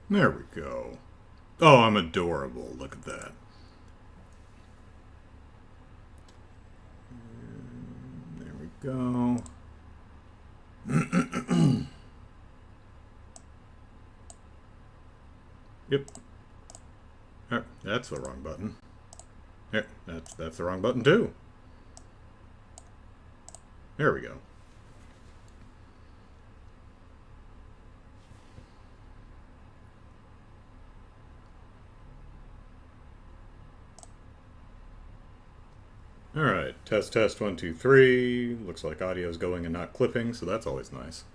There we go. Oh, I'm adorable. Look at that. There we go. Yep. Oh, that's the wrong button. Yep, that's the wrong button too. There we go. Alright, test, 1, 2, 3. Looks like audio's going and not clipping, so that's always nice.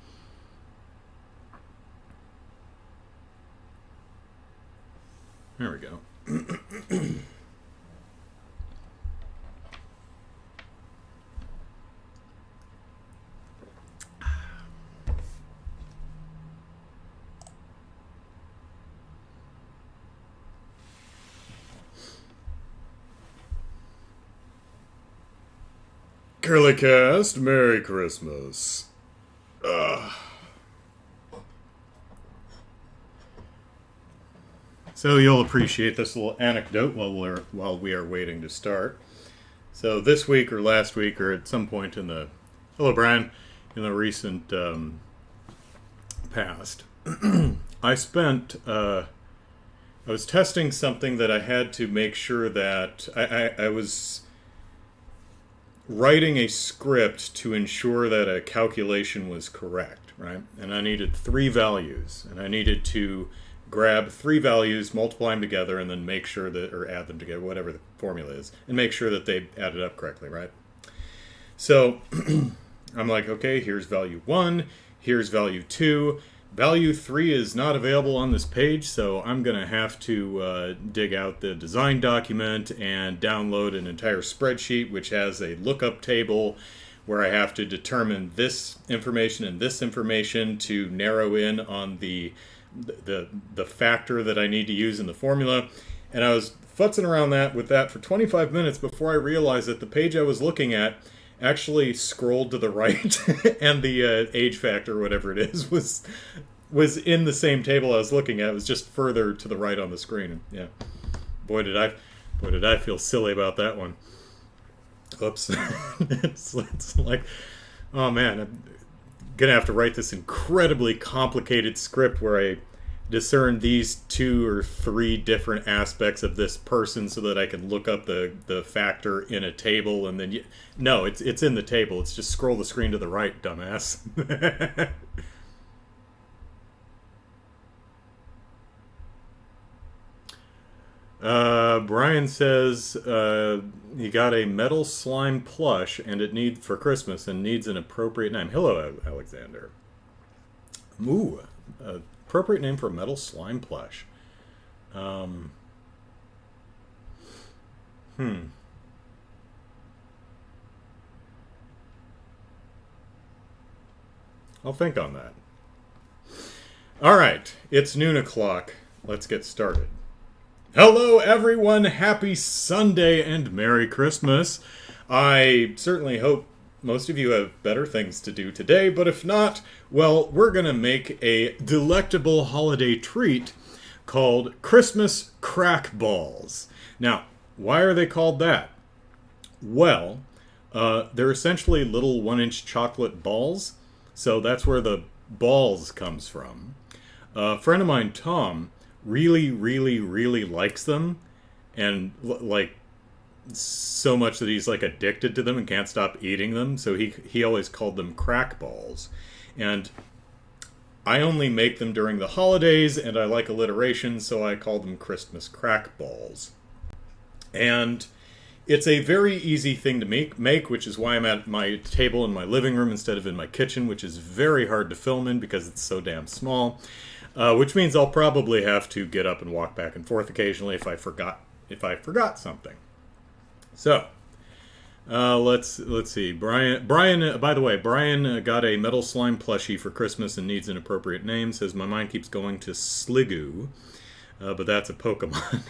There we go. Curlycast, Merry Christmas. Ugh. So you'll appreciate this little anecdote while we are waiting to start. So this week or last week or at some point in the in the recent past, I was testing something that I had to make sure that I was writing a script to ensure that a calculation was correct, right? And I needed 3 values, and I needed to grab 3 values, multiply them together, and then make sure that, or add them together, whatever the formula is, and make sure that they added up correctly, right? So I'm like, okay, here's value 1, here's value 2, value 3 is not available on this page, so I'm going to have to dig out the design document and download an entire spreadsheet which has a lookup table where I have to determine this information and this information to narrow in on the factor that I need to use in the formula. And I was futzing around with that for 25 minutes before I realized that the page I was looking at actually scrolled to the right and the age factor, whatever it is, was in the same table I was looking at. It was just further to the right on the screen. And yeah, boy did I feel silly about that one. Oops. it's like, oh man, I'm gonna have to write this incredibly complicated script where I discern these 2 or 3 different aspects of this person so that I can look up the factor in a table, and then no, it's in the table. It's just scroll the screen to the right, dumbass. Brian says he got a metal slime plush and it needs for Christmas and needs an appropriate name. Hello, Alexander. Ooh, appropriate name for a metal slime plush. I'll think on that. All right, it's noon o'clock. Let's get started. Hello, everyone. Happy Sunday and Merry Christmas. I certainly hope most of you have better things to do today, but if not, well, we're going to make a delectable holiday treat called Christmas crack balls. Now, why are they called that? Well, they're essentially little 1-inch chocolate balls, so that's where the balls comes from. A friend of mine, Tom, really likes them, and like so much that he's like addicted to them and can't stop eating them, so he always called them crack balls. And I only make them during the holidays, and I like alliteration, so I call them Christmas crack balls. And it's a very easy thing to make, which is why I'm at my table in my living room instead of in my kitchen, which is very hard to film in because it's so damn small. Which means I'll probably have to get up and walk back and forth occasionally if I forgot something. So let's see. Brian. By the way, Brian got a metal slime plushie for Christmas and needs an appropriate name. Says my mind keeps going to Sliggoo, but that's a Pokemon.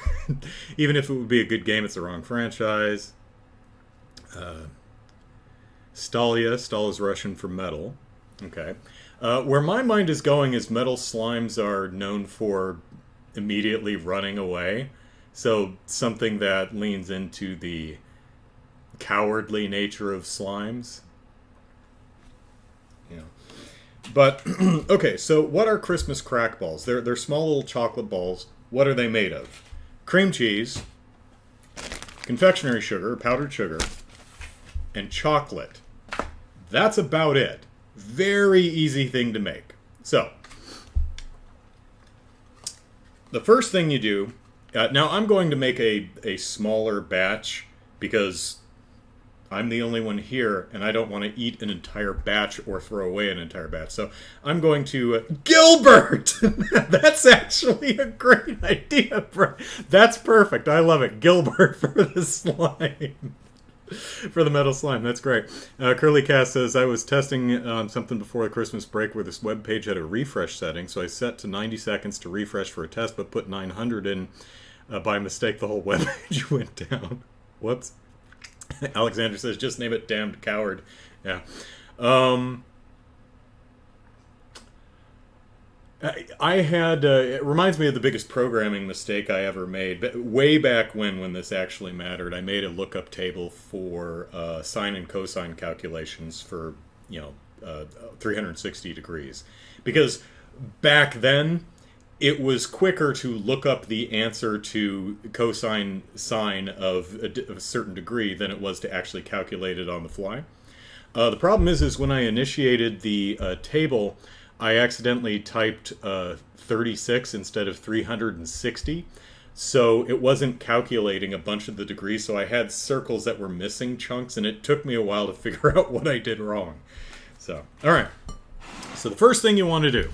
Even if it would be a good game, it's the wrong franchise. Stalia. Stal is Russian for metal. Okay. Where my mind is going is metal slimes are known for immediately running away. So something that leans into the cowardly nature of slimes. Yeah. But, okay, so what are Christmas crack balls? They're small little chocolate balls. What are they made of? Cream cheese, confectionery sugar, powdered sugar, and chocolate. That's about it. Very easy thing to make. So, the first thing you do... now, I'm going to make a smaller batch because I'm the only one here, and I don't want to eat an entire batch or throw away an entire batch. So I'm going to... Gilbert! That's actually a great idea, bro. That's perfect. I love it. Gilbert for the slime. For the metal slime. That's great. Curly Cass says, I was testing something before the Christmas break where this web page had a refresh setting, so I set to 90 seconds to refresh for a test, but put 900 in. By mistake, the whole web page went down. Whoops. Alexander says, just name it Damned Coward. Yeah. I had... it reminds me of the biggest programming mistake I ever made. But way back when this actually mattered, I made a lookup table for sine and cosine calculations for, 360 degrees. Because back then, it was quicker to look up the answer to cosine sine of a certain degree than it was to actually calculate it on the fly. The problem is when I initiated the table, I accidentally typed 36 instead of 360. So it wasn't calculating a bunch of the degrees, so I had circles that were missing chunks, and it took me a while to figure out what I did wrong. So, alright. So the first thing you want to do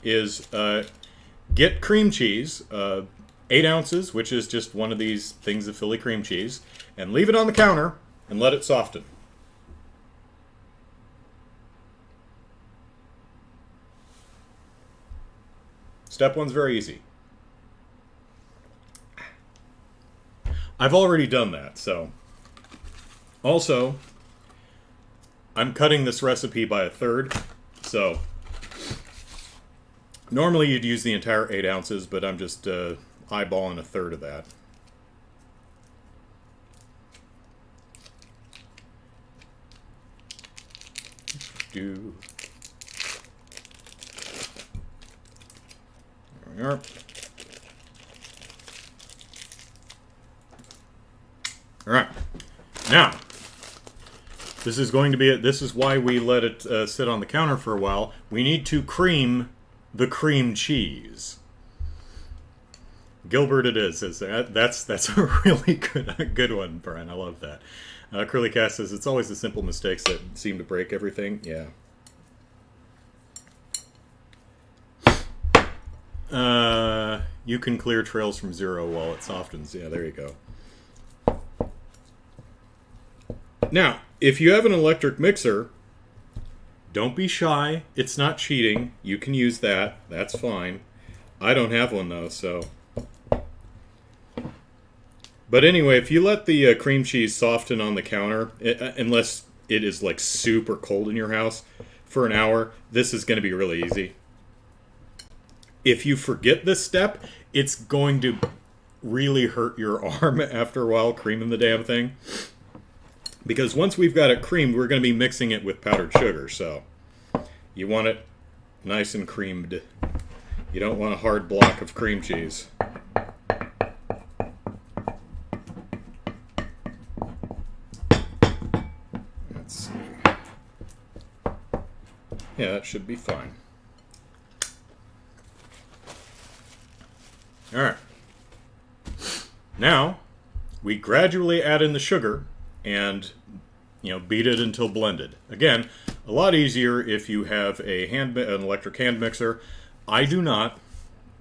is... get cream cheese, 8 ounces, which is just one of these things of Philly cream cheese, and leave it on the counter and let it soften. Step 1's very easy. I've already done that, so... Also, I'm cutting this recipe by 1/3, so... Normally you'd use the entire 8 ounces, but I'm just eyeballing 1/3 of that. There we are. All right. Now, this is going to be this is why we let it sit on the counter for a while. We need to cream the cream cheese. Gilbert it is. That's a really good one, Brian. I love that. Curly Cat says, it's always the simple mistakes that seem to break everything. Yeah. You can clear trails from 0 while it softens. Yeah, there you go. Now, if you have an electric mixer, don't be shy. It's not cheating. You can use that. That's fine. I don't have one, though, so... But anyway, if you let the cream cheese soften on the counter, unless it is, like, super cold in your house, for an hour, this is going to be really easy. If you forget this step, it's going to really hurt your arm after a while creaming the damn thing. Because once we've got it creamed, we're going to be mixing it with powdered sugar, so you want it nice and creamed. You don't want a hard block of cream cheese. Let's see. Yeah, that should be fine. Alright. Now, we gradually add in the sugar and, beat it until blended. Again, a lot easier if you have an electric hand mixer. I do not,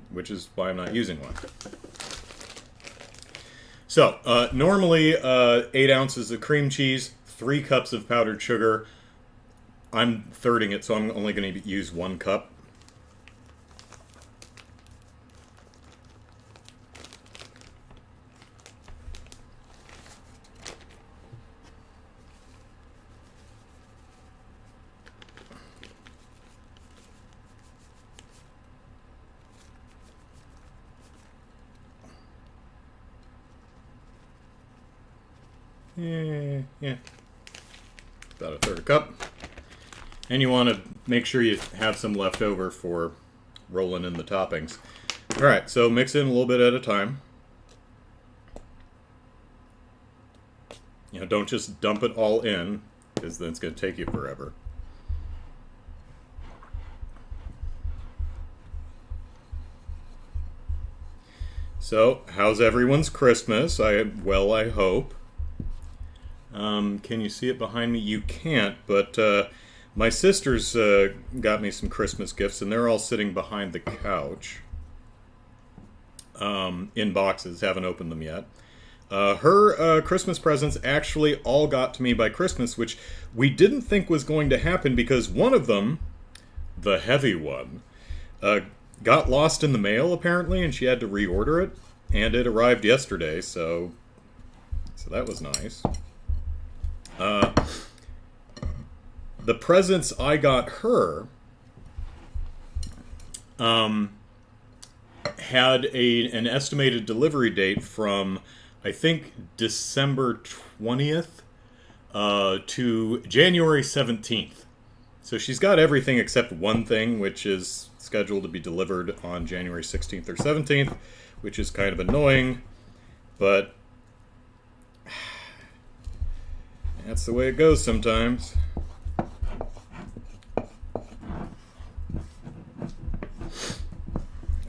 which is why I'm not using one. So, normally 8 ounces of cream cheese, 3 cups of powdered sugar. I'm thirding it, so I'm only going to use 1 cup. Yeah, about a third a cup. And you want to make sure you have some left over for rolling in the toppings. Alright, so mix in a little bit at a time. You know, don't just dump it all in, because then it's going to take you forever. So, how's everyone's Christmas? I hope. Can you see it behind me? You can't, but my sisters got me some Christmas gifts, and they're all sitting behind the couch in boxes. Haven't opened them yet. Her Christmas presents actually all got to me by Christmas, which we didn't think was going to happen because one of them, the heavy one, got lost in the mail apparently, and she had to reorder it, and it arrived yesterday, so that was nice. The presents I got her had an estimated delivery date from, I think, December 20th to January 17th. So she's got everything except one thing, which is scheduled to be delivered on January 16th or 17th, which is kind of annoying, but that's the way it goes sometimes.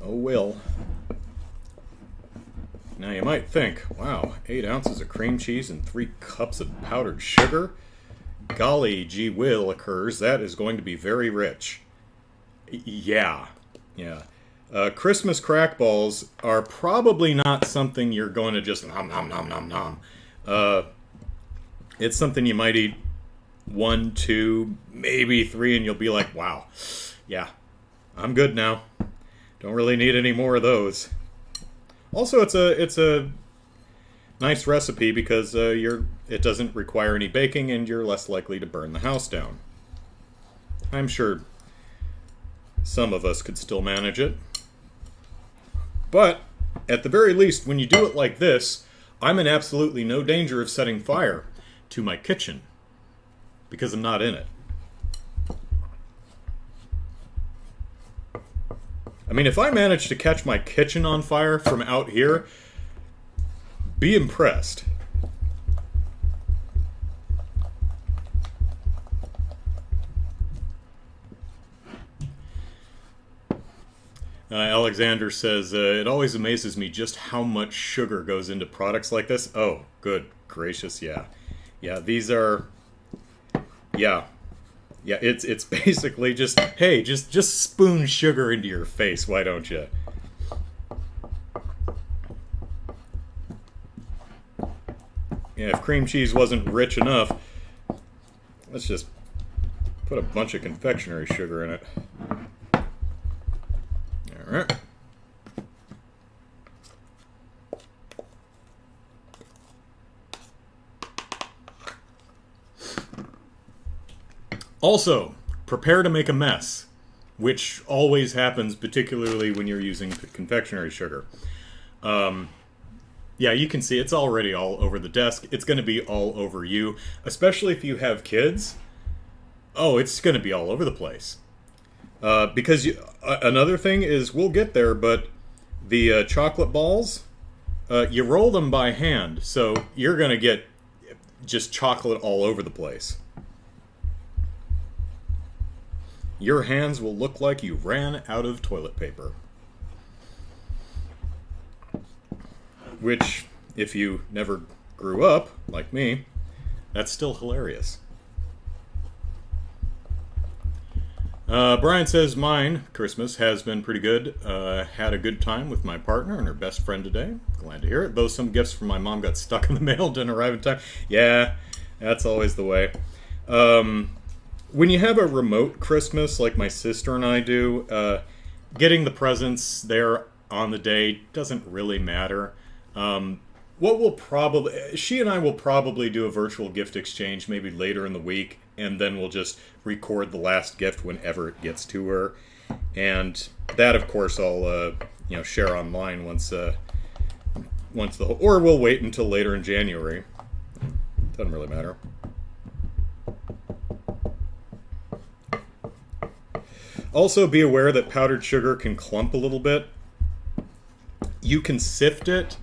Oh well. Now you might think, wow, 8 ounces of cream cheese and 3 cups of powdered sugar? Golly gee willikers, that is going to be very rich. Yeah. Christmas crack balls are probably not something you're going to just nom nom nom nom nom. It's something you might eat 1, 2, maybe 3, and you'll be like, wow, yeah, I'm good now. Don't really need any more of those. Also, it's a nice recipe because it doesn't require any baking, and you're less likely to burn the house down. I'm sure some of us could still manage it. But, at the very least, when you do it like this, I'm in absolutely no danger of setting fire to my kitchen, because I'm not in it. I mean, if I manage to catch my kitchen on fire from out here, be impressed. Alexander says, it always amazes me just how much sugar goes into products like this. Oh, good gracious, yeah. Yeah, these are... Yeah, it's basically just, hey, just spoon sugar into your face, why don't you? Yeah, if cream cheese wasn't rich enough, let's just put a bunch of confectionery sugar in it. Alright. Also, prepare to make a mess, which always happens, particularly when you're using confectionery sugar. Yeah, you can see it's already all over the desk. It's going to be all over you, especially if you have kids. Oh, it's going to be all over the place. Because another thing is, we'll get there, but the chocolate balls, you roll them by hand, so you're going to get just chocolate all over the place. Your hands will look like you ran out of toilet paper. Which, if you never grew up, like me, that's still hilarious. Brian says, mine, Christmas, has been pretty good. Had a good time with my partner and her best friend today. Glad to hear it. Though some gifts from my mom got stuck in the mail, didn't arrive in time. Yeah, that's always the way. When you have a remote Christmas, like my sister and I do, getting the presents there on the day doesn't really matter. She and I will probably do a virtual gift exchange maybe later in the week, and then we'll just record the last gift whenever it gets to her. And that, of course, I'll share online once or we'll wait until later in January. Doesn't really matter. Also, be aware that powdered sugar can clump a little bit. You can sift it,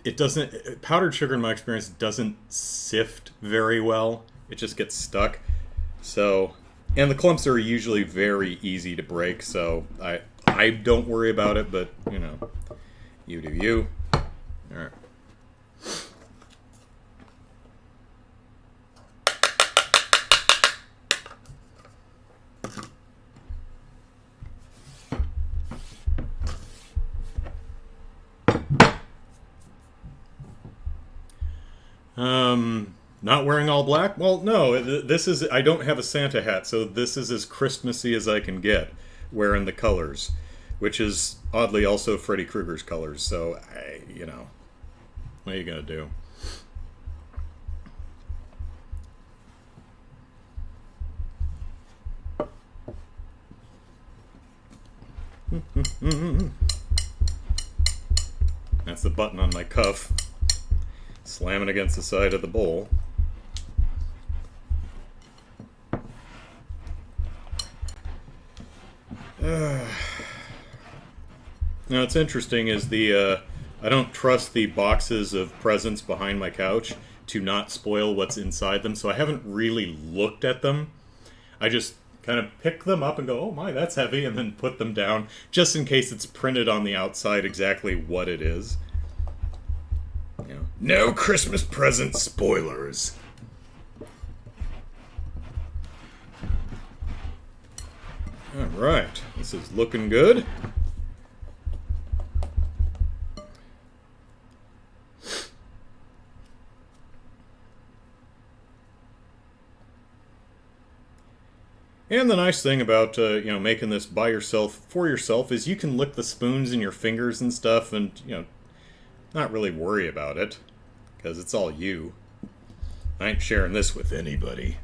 it doesn't, powdered sugar in my experience doesn't sift very well. It just gets stuck. So, and the clumps are usually very easy to break, so I don't worry about it, but, you know, you do you. Alright. Not wearing all black? Well, no, this is, I don't have a Santa hat, so this is as Christmassy as I can get, wearing the colors, which is oddly also Freddy Krueger's colors, so, you know, what are you gonna do? That's the button on my cuff. Slamming against the side of the bowl. Now, what's interesting is I don't trust the boxes of presents behind my couch to not spoil what's inside them, so I haven't really looked at them. I just kind of pick them up and go, oh my, that's heavy, and then put them down, just in case it's printed on the outside exactly what it is. You know, no Christmas present spoilers. Alright, this is looking good. And the nice thing about, you know, making this by yourself, for yourself, is you can lick the spoons in your fingers and stuff and, you know, not really worry about it, because it's all you. I ain't sharing this with anybody.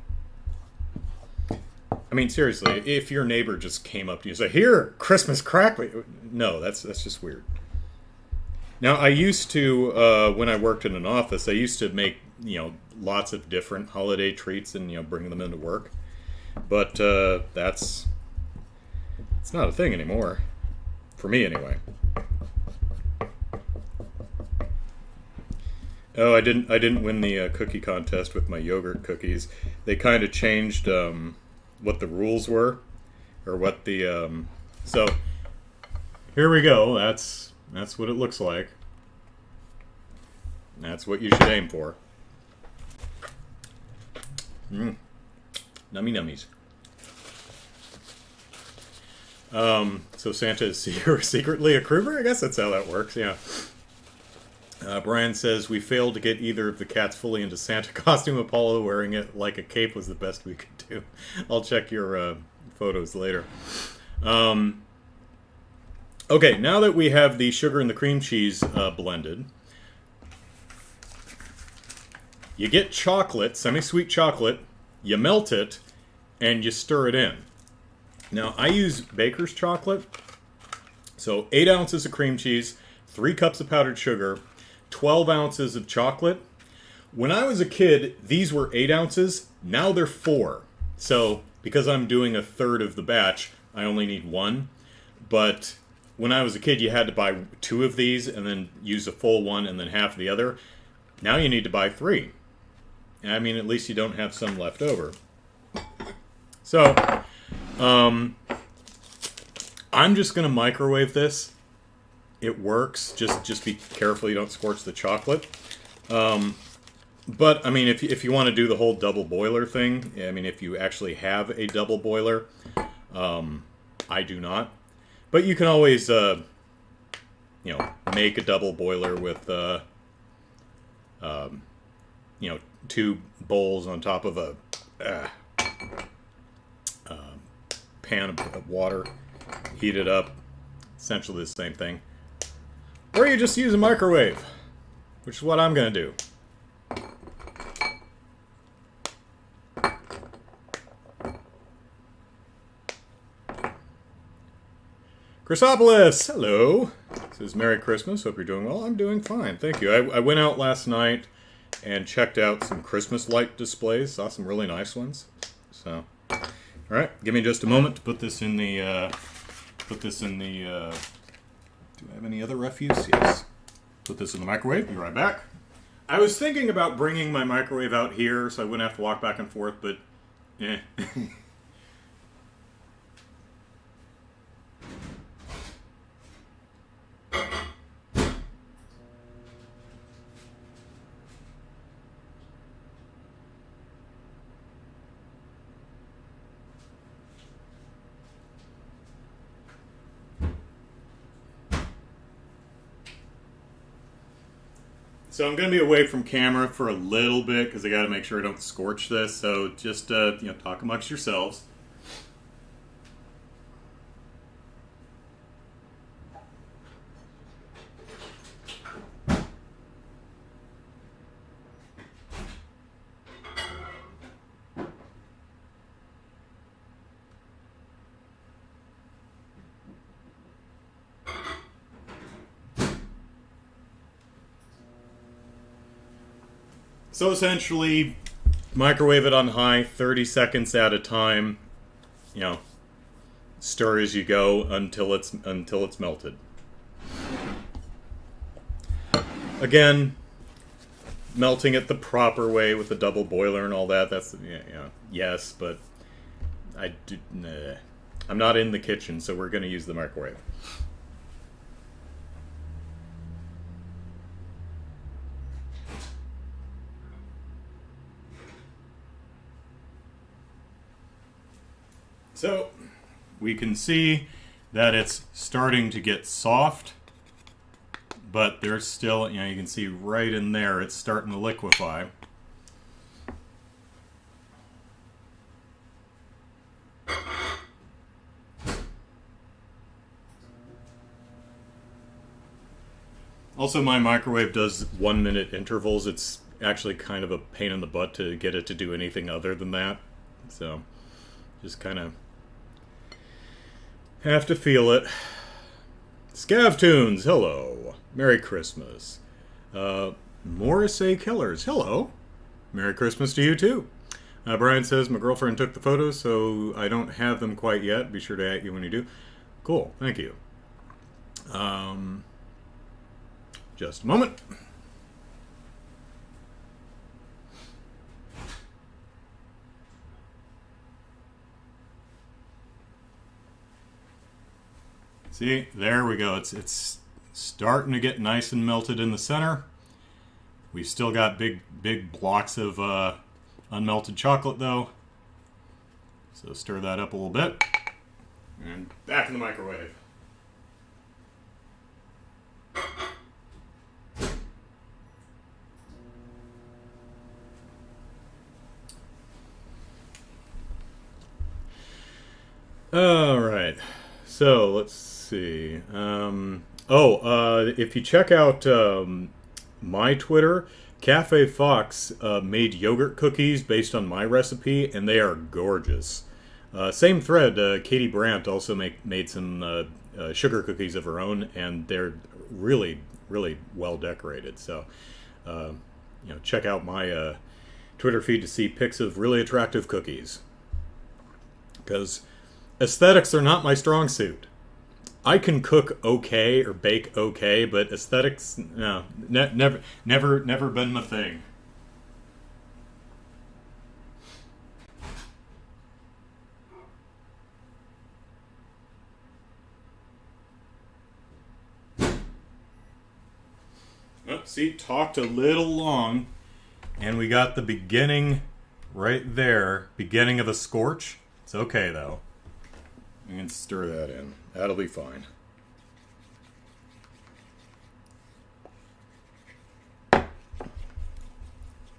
I mean, seriously, if your neighbor just came up to you and said, here, Christmas crack, no, that's just weird. Now, I used to, when I worked in an office, I used to make, you know, lots of different holiday treats and, you know, bring them into work. But it's not a thing anymore. For me, anyway. Oh, I didn't win the cookie contest with my yogurt cookies. They kind of changed what the rules were, or what the so here we go. That's what it looks like. That's what you should aim for. Nummy nummies. So Santa is secretly a Krueger? I guess that's how that works, yeah. Brian says, we failed to get either of the cats fully into Santa costume. Apollo wearing it like a cape was the best we could do. I'll check your photos later. Okay, now that we have the sugar and the cream cheese blended, you get chocolate, semi-sweet chocolate, you melt it, and you stir it in. Now, I use baker's chocolate, so 8 ounces of cream cheese, 3 cups of powdered sugar, 12 ounces of chocolate. When I was a kid, these were 8 ounces, now they're 4. So, because I'm doing a third of the batch, I only need 1. But when I was a kid, you had to buy 2 of these, and then use a full one, and then half the other. Now you need to buy 3. I mean, at least you don't have some left over. So, I'm just going to microwave this. It works. Just be careful you don't scorch the chocolate. But, I mean, if you want to do the whole double boiler thing, I mean, if you actually have a double boiler, I do not. But you can always, you know, make a double boiler with, you know, 2 bowls on top of a pan of water, heat it up, essentially the same thing. Or you just use a microwave, which is what I'm going to do. Chrysopolis, hello. Says Merry Christmas. Hope you're doing well. I'm doing fine, thank you. I went out last night and checked out some Christmas light displays. Saw some really nice ones. So, all right, give me just a moment to put this in the. Do I have any other refuse? Yes. Put this in the microwave. Be right back. I was thinking about bringing my microwave out here so I wouldn't have to walk back and forth, but eh. So I'm going to be away from camera for a little bit because I got to make sure I don't scorch this. So just talk amongst yourselves. So essentially, microwave it on high, 30 seconds at a time. Stir as you go until it's melted. Again, melting it the proper way with the double boiler and all that. That's yes, but I'm not in the kitchen, so we're going to use the microwave. So, we can see that it's starting to get soft, but there's still, you can see right in there, it's starting to liquefy. Also, my microwave does 1 minute intervals. It's actually kind of a pain in the butt to get it to do anything other than that. So, just kind of have to feel it. Scavtunes, hello. Merry Christmas. Morrissey Killers, hello. Merry Christmas to you too. Brian says, my girlfriend took the photos, so I don't have them quite yet. Be sure to at you when you do. Cool, thank you. Just a moment. See, there we go. It's starting to get nice and melted in the center. We've still got big blocks of unmelted chocolate though. So stir that up a little bit. And back in the microwave. All right. So let's see. If you check out my Twitter, Cafe Fox made yogurt cookies based on my recipe, and they are gorgeous. Same thread, Katie Brandt also made some sugar cookies of her own, and they're really, really well decorated. So, check out my Twitter feed to see pics of really attractive cookies. Because aesthetics are not my strong suit. I can cook okay or bake okay, but aesthetics, no, never been my thing. Oh, see, talked a little long, and we got the beginning right there, beginning of a scorch. It's okay though. You can stir that in. That'll be fine.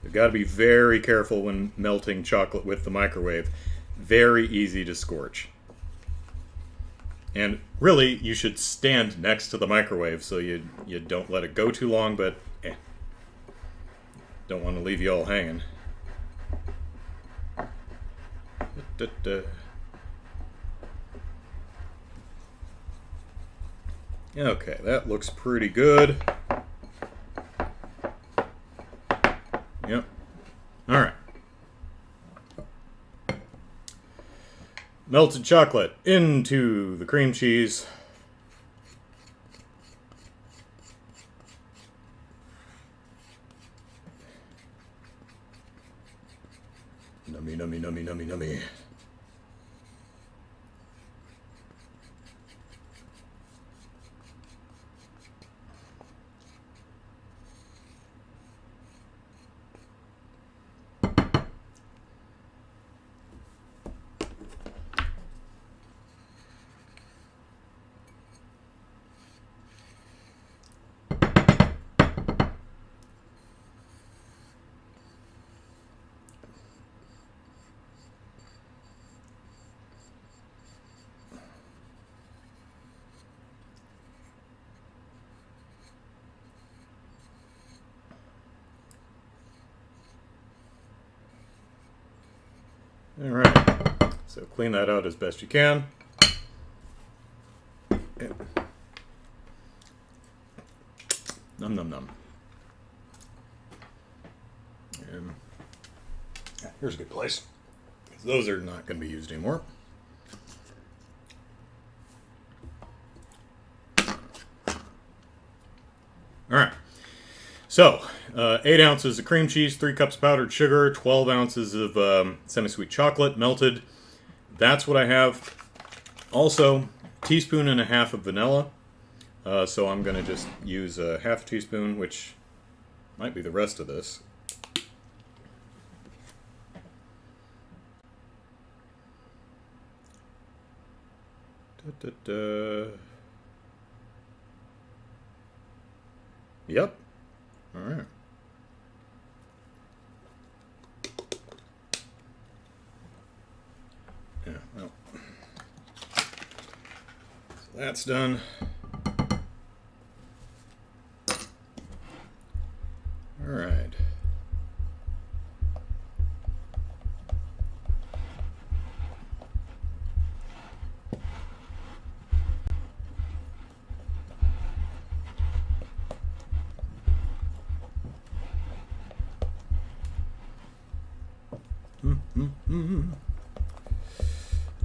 You've got to be very careful when melting chocolate with the microwave. Very easy to scorch. And really, you should stand next to the microwave so you don't let it go too long, but don't want to leave you all hanging. Okay, that looks pretty good. Yep. All right. Melted chocolate into the cream cheese. Nummy, nummy, nummy, nummy, nummy. All right, so clean that out as best you can. Yeah. Num num num. And here's a good place, because those are not going to be used anymore. All right, so 8 ounces of cream cheese, 3 cups powdered sugar, 12 ounces of semi-sweet chocolate melted. That's what I have. Also, teaspoon and a half of vanilla. So I'm going to just use a half teaspoon, which might be the rest of this. Da, da, da. Yep. All right. Yeah, well. So that's done. All right.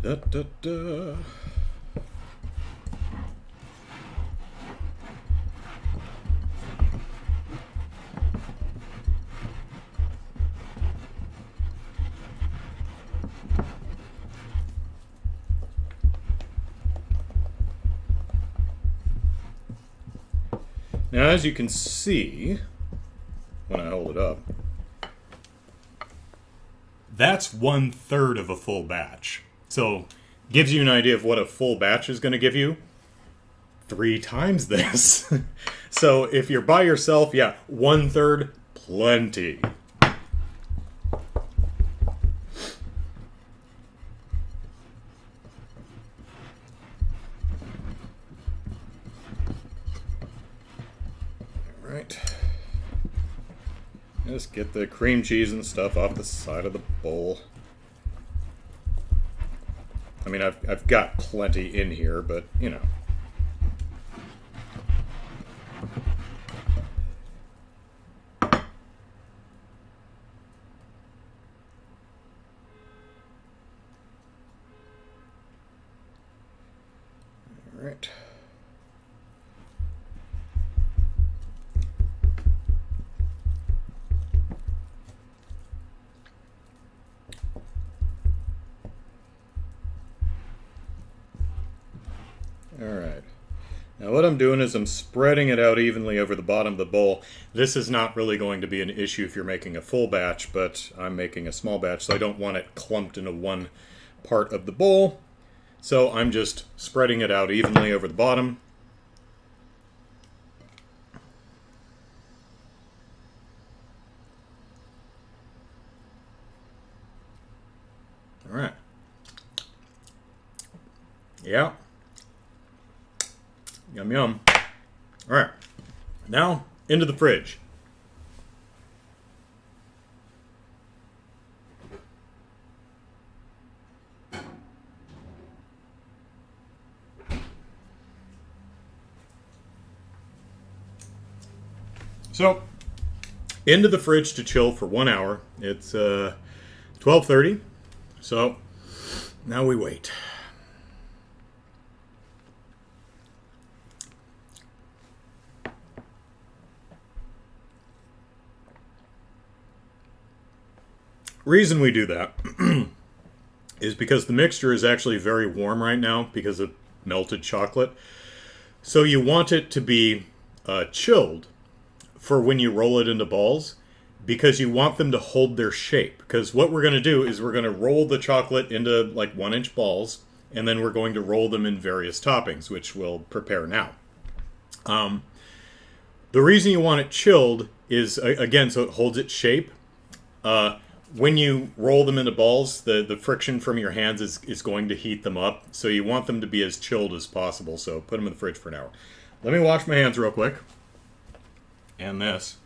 Da, da, da. Now, as you can see, when I hold it up, that's 1/3 of a full batch. So, gives you an idea of what a full batch is going to give you. 3 times this. So, if you're by yourself, yeah, 1/3, plenty. Alright. Just get the cream cheese and stuff off the side of the bowl. I mean, I've got plenty in here, but, you know. All right. Alright. Now what I'm doing is I'm spreading it out evenly over the bottom of the bowl. This is not really going to be an issue if you're making a full batch, but I'm making a small batch, so I don't want it clumped into one part of the bowl. So I'm just spreading it out evenly over the bottom. Alright. Yeah. Yum, yum. All right. Now, into the fridge. So, into the fridge to chill for 1 hour. It's 12:30, so now we wait. Reason we do that is because the mixture is actually very warm right now because of melted chocolate. So you want it to be chilled for when you roll it into balls, because you want them to hold their shape. Because what we're going to do is we're going to roll the chocolate into like 1-inch balls, and then we're going to roll them in various toppings, which we'll prepare now. The reason you want it chilled is, again, so it holds its shape. When you roll them into balls, the friction from your hands is going to heat them up. So you want them to be as chilled as possible. So put them in the fridge for an hour. Let me wash my hands real quick. And this.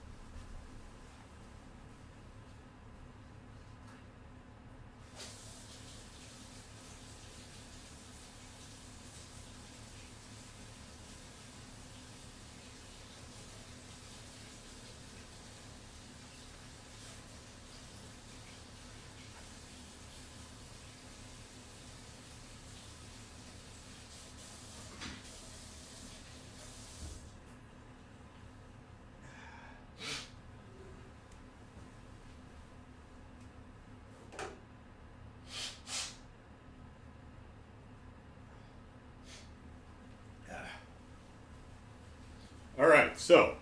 All right, so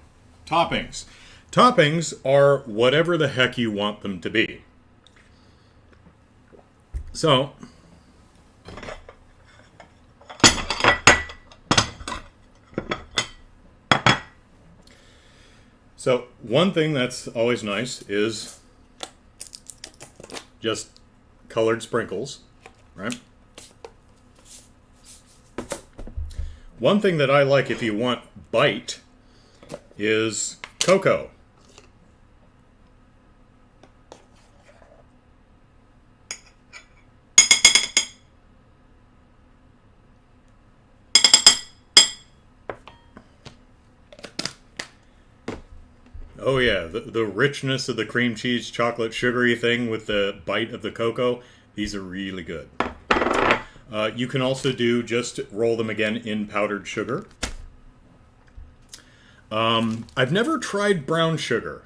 toppings. Toppings are whatever the heck you want them to be. So one thing that's always nice is just colored sprinkles, right? One thing that I like if you want bite is cocoa. Oh yeah, the richness of the cream cheese chocolate sugary thing with the bite of the cocoa, these are really good. You can also just roll them again in powdered sugar. I've never tried brown sugar.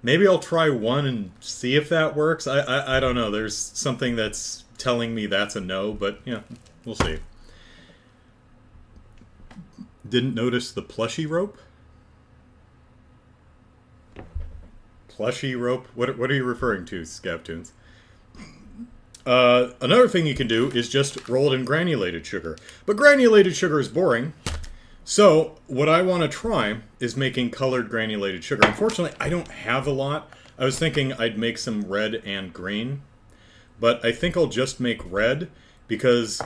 Maybe I'll try one and see if that works. I don't know. There's something that's telling me that's a no, but yeah, we'll see. Didn't notice the plushy rope? Plushy rope? What are you referring to, Scaptoons? Another thing you can do is just roll it in granulated sugar. But granulated sugar is boring. So what I want to try is making colored granulated sugar. Unfortunately, I don't have a lot. I was thinking I'd make some red and green. But I think I'll just make red because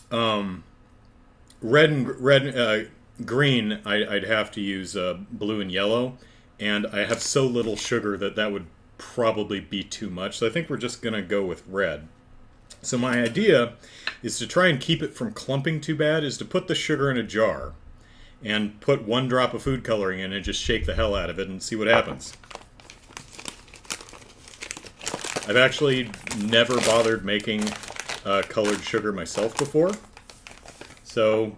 green, I'd have to use blue and yellow. And I have so little sugar that would probably be too much. So I think we're just going to go with red. So my idea is to try and keep it from clumping too bad, is to put the sugar in a jar and put 1 drop of food coloring in and just shake the hell out of it and see what happens. I've actually never bothered making colored sugar myself before. So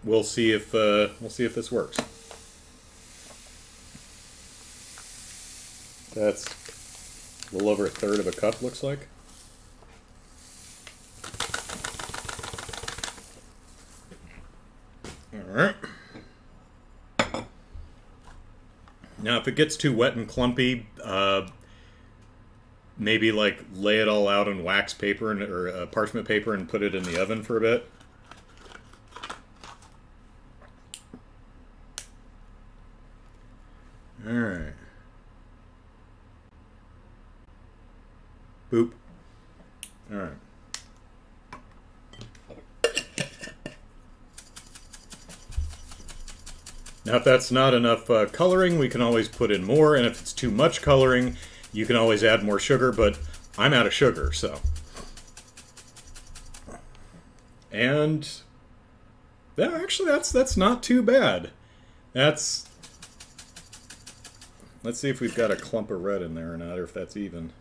we'll see if this works. That's a little over 1/3 of a cup, looks like. Alright. Now, if it gets too wet and clumpy, maybe like lay it all out on wax paper or parchment paper and put it in the oven for a bit. Alright. Boop. Alright. Now, if that's not enough coloring, we can always put in more, and if it's too much coloring, you can always add more sugar, but I'm out of sugar, so. And yeah, actually, that's not too bad. That's Let's see if we've got a clump of red in there or not, or if that's even.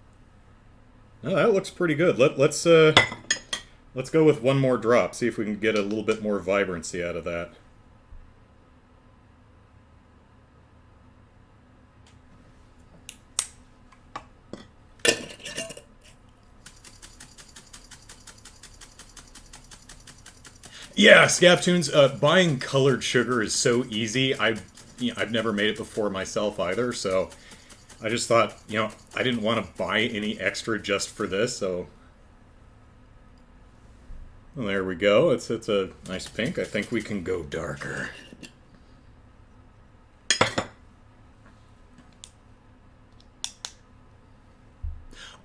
No, that looks pretty good. Let's go with one more drop. See if we can get a little bit more vibrancy out of that. Yeah, Scaptoons, buying colored sugar is so easy. I've never made it before myself either, so I just thought, I didn't want to buy any extra just for this, so well, there we go. It's a nice pink. I think we can go darker.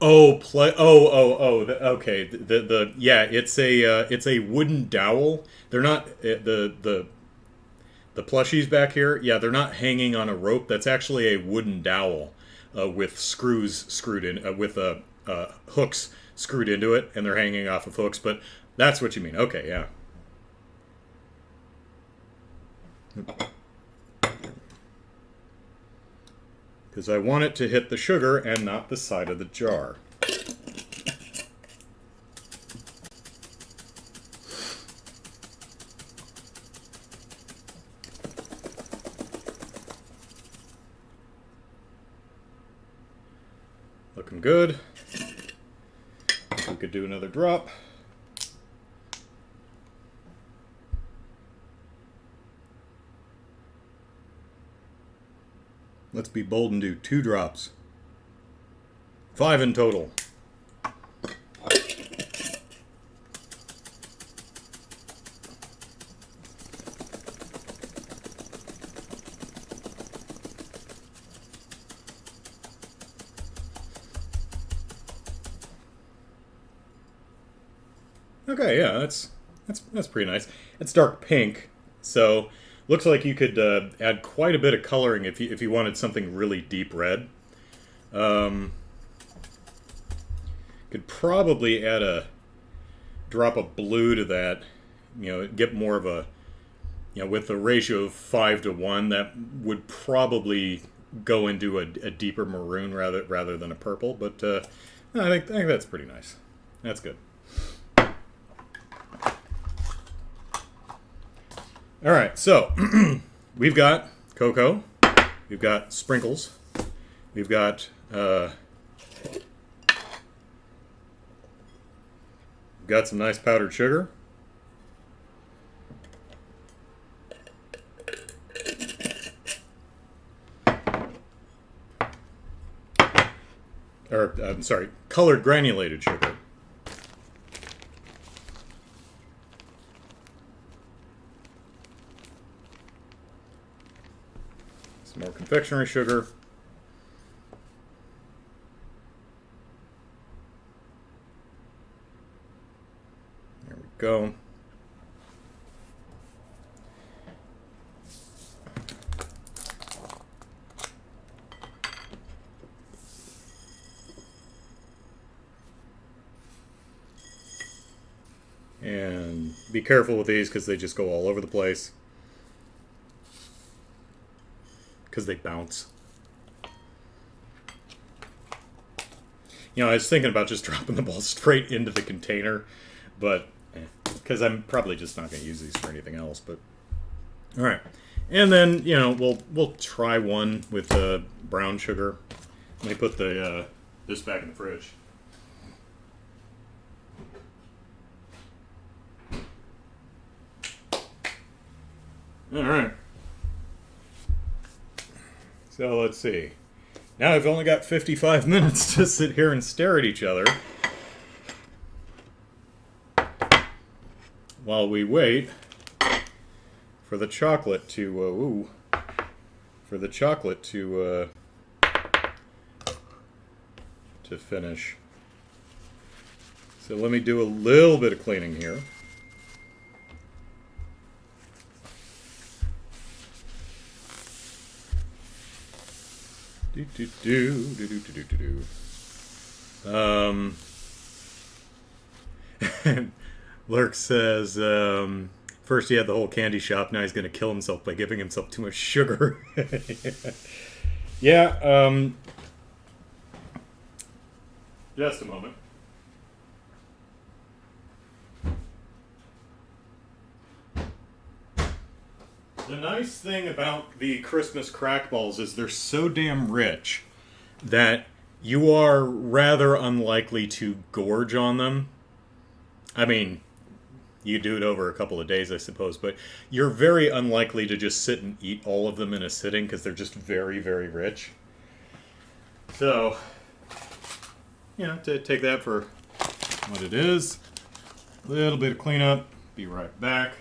Oh, okay. Yeah, it's a wooden dowel. They're not the plushies back here. Yeah, they're not hanging on a rope. That's actually a wooden dowel with screws screwed in with hooks screwed into it, and they're hanging off of hooks. But that's what you mean. Okay, yeah. Because I want it to hit the sugar and not the side of the jar. Looking good. We could do another drop. Let's be bold and do 2 drops. 5 in total. Okay, yeah, that's pretty nice. It's dark pink, so looks like you could add quite a bit of coloring if you wanted something really deep red. Could probably add a drop of blue to that. Get more of a, with the ratio of 5 to 1, that would probably go into a deeper maroon rather than a purple. But I think that's pretty nice. That's good. All right, so we've got cocoa, we've got sprinkles, we've got some nice powdered sugar, or I'm sorry, colored granulated sugar. More confectionery sugar. There we go. And be careful with these because they just go all over the place. Because they bounce. I was thinking about just dropping the ball straight into the container, but because I'm probably just not going to use these for anything else. But all right, and then we'll try one with brown sugar. Let me put this back in the fridge. All right. So let's see. Now I've only got 55 minutes to sit here and stare at each other while we wait for the chocolate to finish. So let me do a little bit of cleaning here. Lurk says, first he had the whole candy shop, now he's going to kill himself by giving himself too much sugar. Yeah, just a moment. The nice thing about the Christmas crackballs is they're so damn rich that you are rather unlikely to gorge on them. I mean, you do it over a couple of days, I suppose, but you're very unlikely to just sit and eat all of them in a sitting because they're just very, very rich. So, to take that for what it is, a little bit of cleanup, be right back.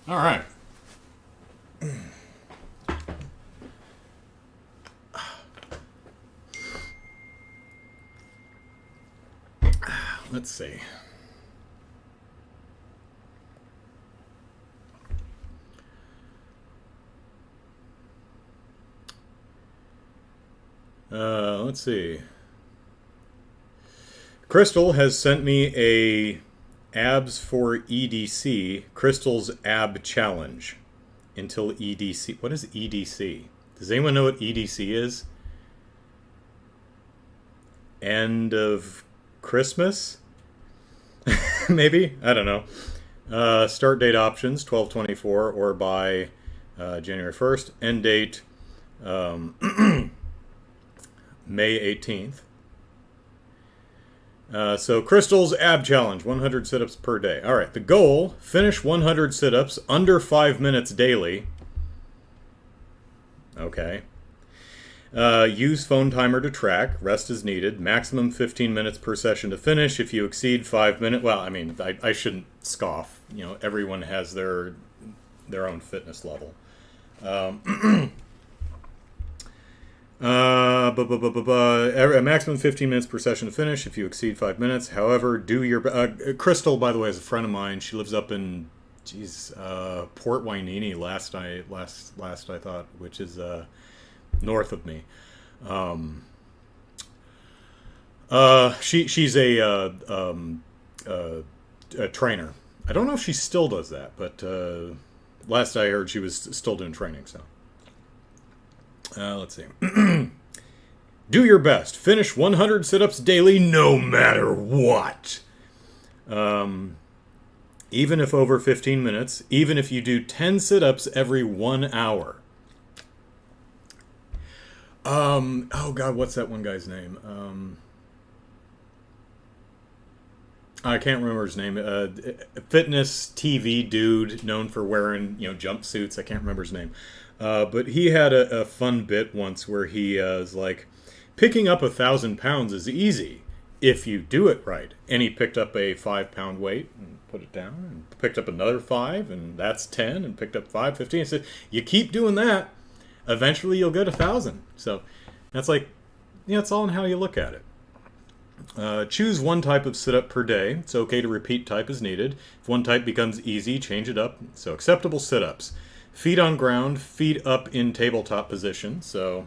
All right. Let's see. Let's see. Crystal has sent me a abs for EDC, Crystal's ab challenge until EDC. What is EDC? Does anyone know what EDC is? End of Christmas? Maybe? I don't know. Start date options 12/24 or by January 1st. End date May 18th. So Crystal's ab challenge, 100 sit-ups per day. All right, the goal, finish 100 sit-ups under 5 minutes daily. Okay. Use phone timer to track. Rest is needed. Maximum 15 minutes per session to finish. If you exceed 5 minutes, well, I mean, I shouldn't scoff. Everyone has their own fitness level. A maximum 15 minutes per session to finish if you exceed 5 minutes. However, do your... Crystal, by the way, is a friend of mine. She lives up in, Port Wainini last I thought, which is north of me. She's a trainer. I don't know if she still does that, but last I heard she was still doing training, so... let's see. Do your best. Finish 100 sit-ups daily no matter what. Even if over 15 minutes. Even if you do 10 sit-ups every 1 hour. Oh God, what's that one guy's name? I can't remember his name. Fitness TV dude known for wearing, jumpsuits. I can't remember his name. But he had a fun bit once where he was like, picking up 1,000 pounds is easy if you do it right. And he picked up a 5-pound weight and put it down, and picked up another 5, and that's 10, and picked up 5, 15. He said, you keep doing that, eventually you'll get 1,000. So that's like, it's all in how you look at it. Choose one type of sit-up per day. It's okay to repeat type as needed. If one type becomes easy, change it up. So acceptable sit-ups. Feet on ground, feet up in tabletop position. So,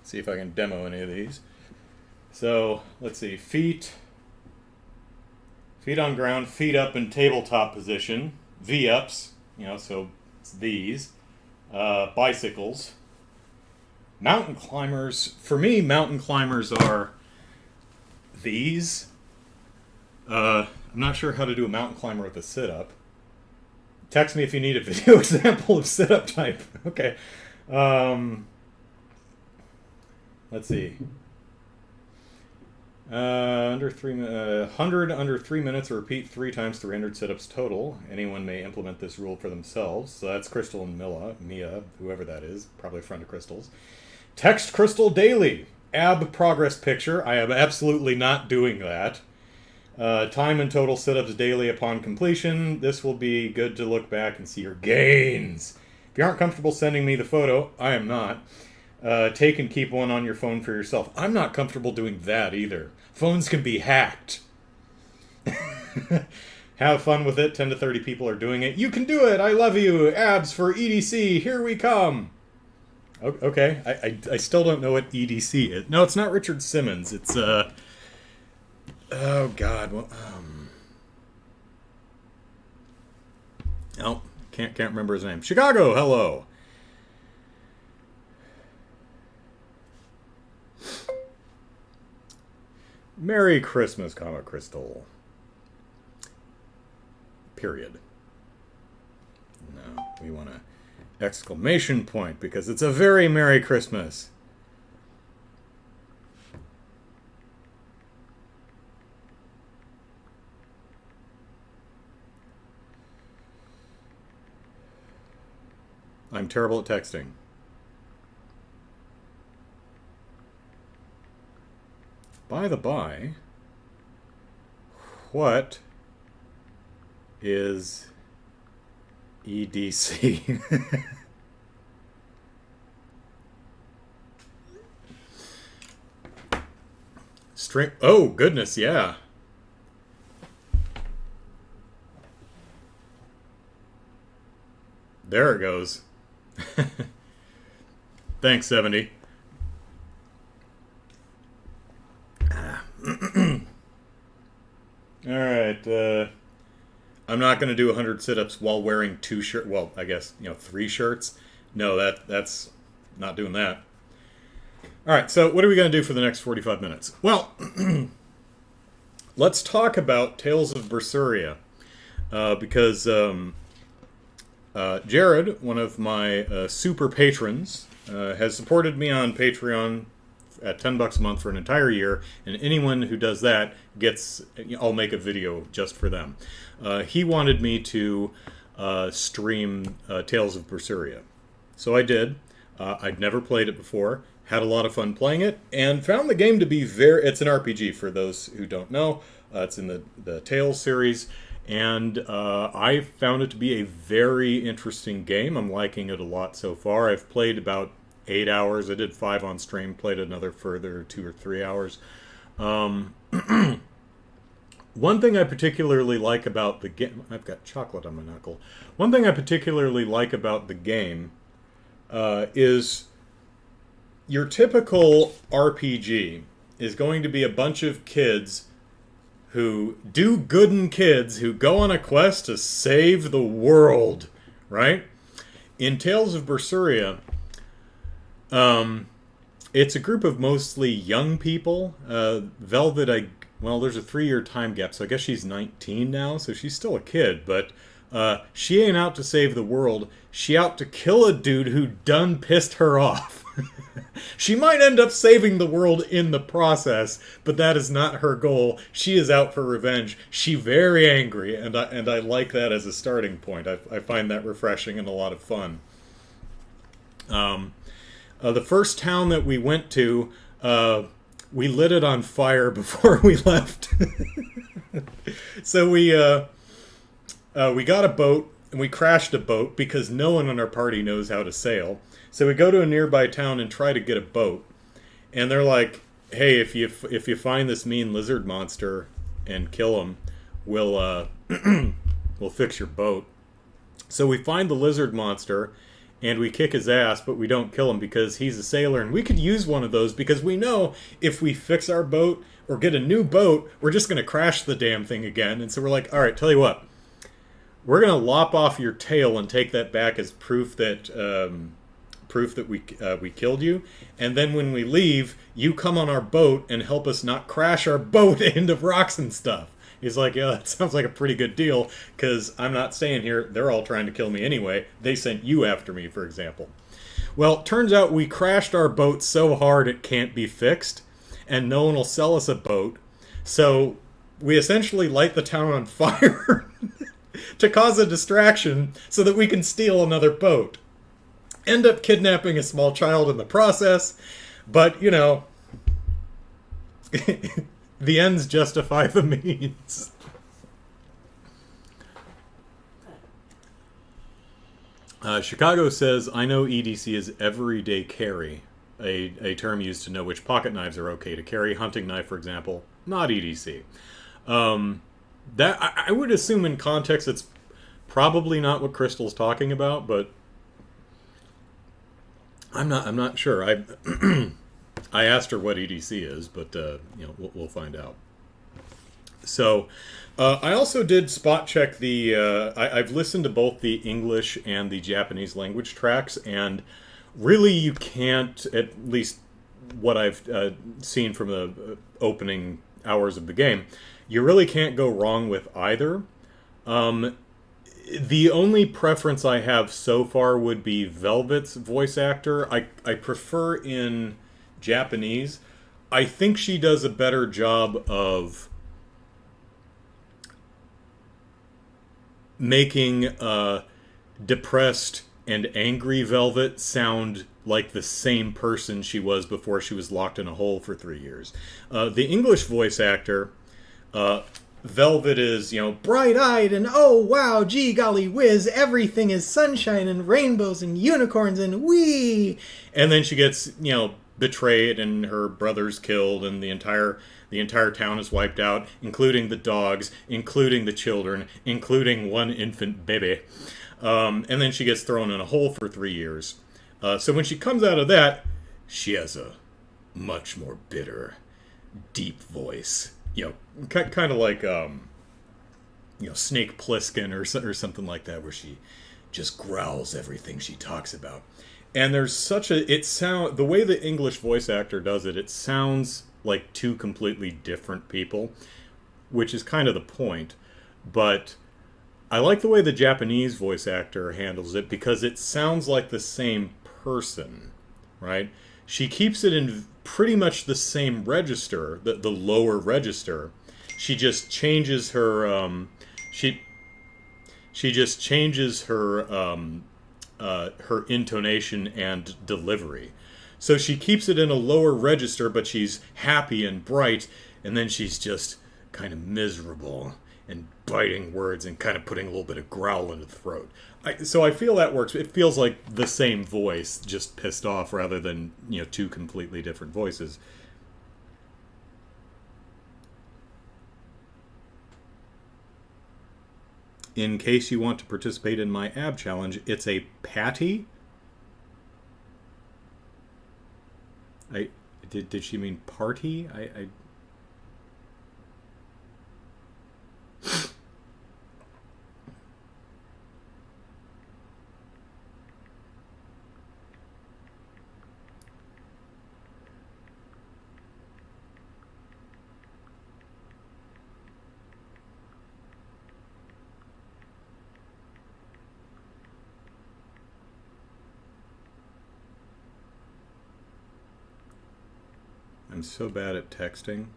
see if I can demo any of these. So, let's see. Feet on ground, feet up in tabletop position. V-ups, so it's these. Bicycles. Mountain climbers. For me, mountain climbers are these. I'm not sure how to do a mountain climber with a sit-up. Text me if you need a video example of sit-up type. Okay. Let's see. 100 under 3 minutes, or repeat 3 times 300 sit-ups total. Anyone may implement this rule for themselves. So that's Crystal and Mia, whoever that is, probably a friend of Crystal's. Text Crystal daily. Ab progress picture. I am absolutely not doing that. Time and total sit-ups daily upon completion. This will be good to look back and see your gains. If you aren't comfortable sending me the photo, I am not. Take and keep one on your phone for yourself. I'm not comfortable doing that either. Phones can be hacked. Have fun with it. 10 to 30 people are doing it. You can do it. I love you. Abs for EDC. Here we come. Okay. I still don't know what EDC is. No, it's not Richard Simmons. It's, oh, God. Well, oh, can't remember his name. Chicago, hello. Merry Christmas, Crystal. Period. No, we want an exclamation point because it's a very Merry Christmas. I'm terrible at texting. By the by, what is EDC? String. Oh, goodness, yeah. There it goes. Thanks, 70. All right. I'm not going to do 100 sit-ups while wearing 2 shirts. Well, I guess 3 shirts. No, that's not doing that. All right. So what are we going to do for the next 45 minutes? Well, let's talk about Tales of Berseria, because Jared, one of my super patrons, has supported me on Patreon at $10 a month for an entire year, and anyone who does that gets, I'll make a video just for them. He wanted me to stream Tales of Berseria. So I did. I'd never played it before, had a lot of fun playing it, and found the game to be it's an RPG for those who don't know. It's in the Tales series, and I found it to be a very interesting game. I'm liking it a lot so far. I've played about 8 hours. I did 5 on stream, played another further 2 or 3 hours. One thing I particularly like about the game... I've got chocolate on my knuckle. One thing I particularly like about the game is your typical RPG is going to be a bunch of kids who do gooden kids who go on a quest to save the world, right? In Tales of Berseria, it's a group of mostly young people. Velvet, there's a 3-year time gap, so I guess she's 19 now, so she's still a kid, but she ain't out to save the world. She out to kill a dude who done pissed her off. She might end up saving the world in the process, but that is not her goal. She is out for revenge. She very angry, and I like that as a starting point. I find that refreshing and a lot of fun. The first town that we went to, we lit it on fire before we left. So we got a boat, and we crashed a boat because no one in our party knows how to sail. So we go to a nearby town and try to get a boat. And they're like, hey, if you find this mean lizard monster and kill him, we'll fix your boat. So we find the lizard monster, and we kick his ass, but we don't kill him because he's a sailor, and we could use one of those because we know if we fix our boat or get a new boat, we're just going to crash the damn thing again. And so we're like, all right, tell you what, we're going to lop off your tail and take that back as proof that we killed you, and then when we leave, you come on our boat and help us not crash our boat into rocks and stuff. He's like, yeah, that sounds like a pretty good deal, because I'm not staying here. They're all trying to kill me anyway. They sent you after me, for example. Well, turns out we crashed our boat so hard it can't be fixed, and no one will sell us a boat. So we essentially light the town on fire to cause a distraction so that we can steal another boat. End up kidnapping a small child in the process, but, you know, the ends justify the means. Chicago says, I know EDC is everyday carry, a term used to know which pocket knives are okay to carry. Hunting knife, for example, not EDC. That I would assume in context it's probably not what Crystal's talking about, but I'm not sure. I asked her what EDC is, but you know, we'll find out. So I also did spot check the. I've listened to both the English and the Japanese language tracks, and really you can't, at least what I've seen from the opening hours of the game, you really can't go wrong with either. The only preference I have so far would be Velvet's voice actor. I prefer in Japanese. I think she does a better job of making depressed and angry Velvet sound like the same person she was before she was locked in a hole for 3 years. The English voice actor, Velvet is, you know, bright-eyed and oh wow, gee golly whiz, everything is sunshine and rainbows and unicorns and wee. And then she gets, you know, betrayed and her brother's killed and the entire town is wiped out, including the dogs, including the children, including one infant baby. And then she gets thrown in a hole for 3 years. So when she comes out of that, she has a much more bitter, deep voice. You know, kind of like, you know, Snake Plissken or something like that, where she just growls everything she talks about. And there's such a, the way the English voice actor does it, it sounds like two completely different people, which is kind of the point. But I like the way the Japanese voice actor handles it because it sounds like the same person, right? She keeps it in pretty much the same register, the lower register. She just changes her she just changes her her intonation and delivery. So she keeps it in a lower register, but she's happy and bright, and then she's just kind of miserable and biting words and kind of putting a little bit of growl in the throat. So I feel that works. It feels like the same voice, just pissed off, rather than, you know, two completely different voices. In case you want to participate in my ab challenge, it's a patty. Did she mean party? I'm so bad at texting.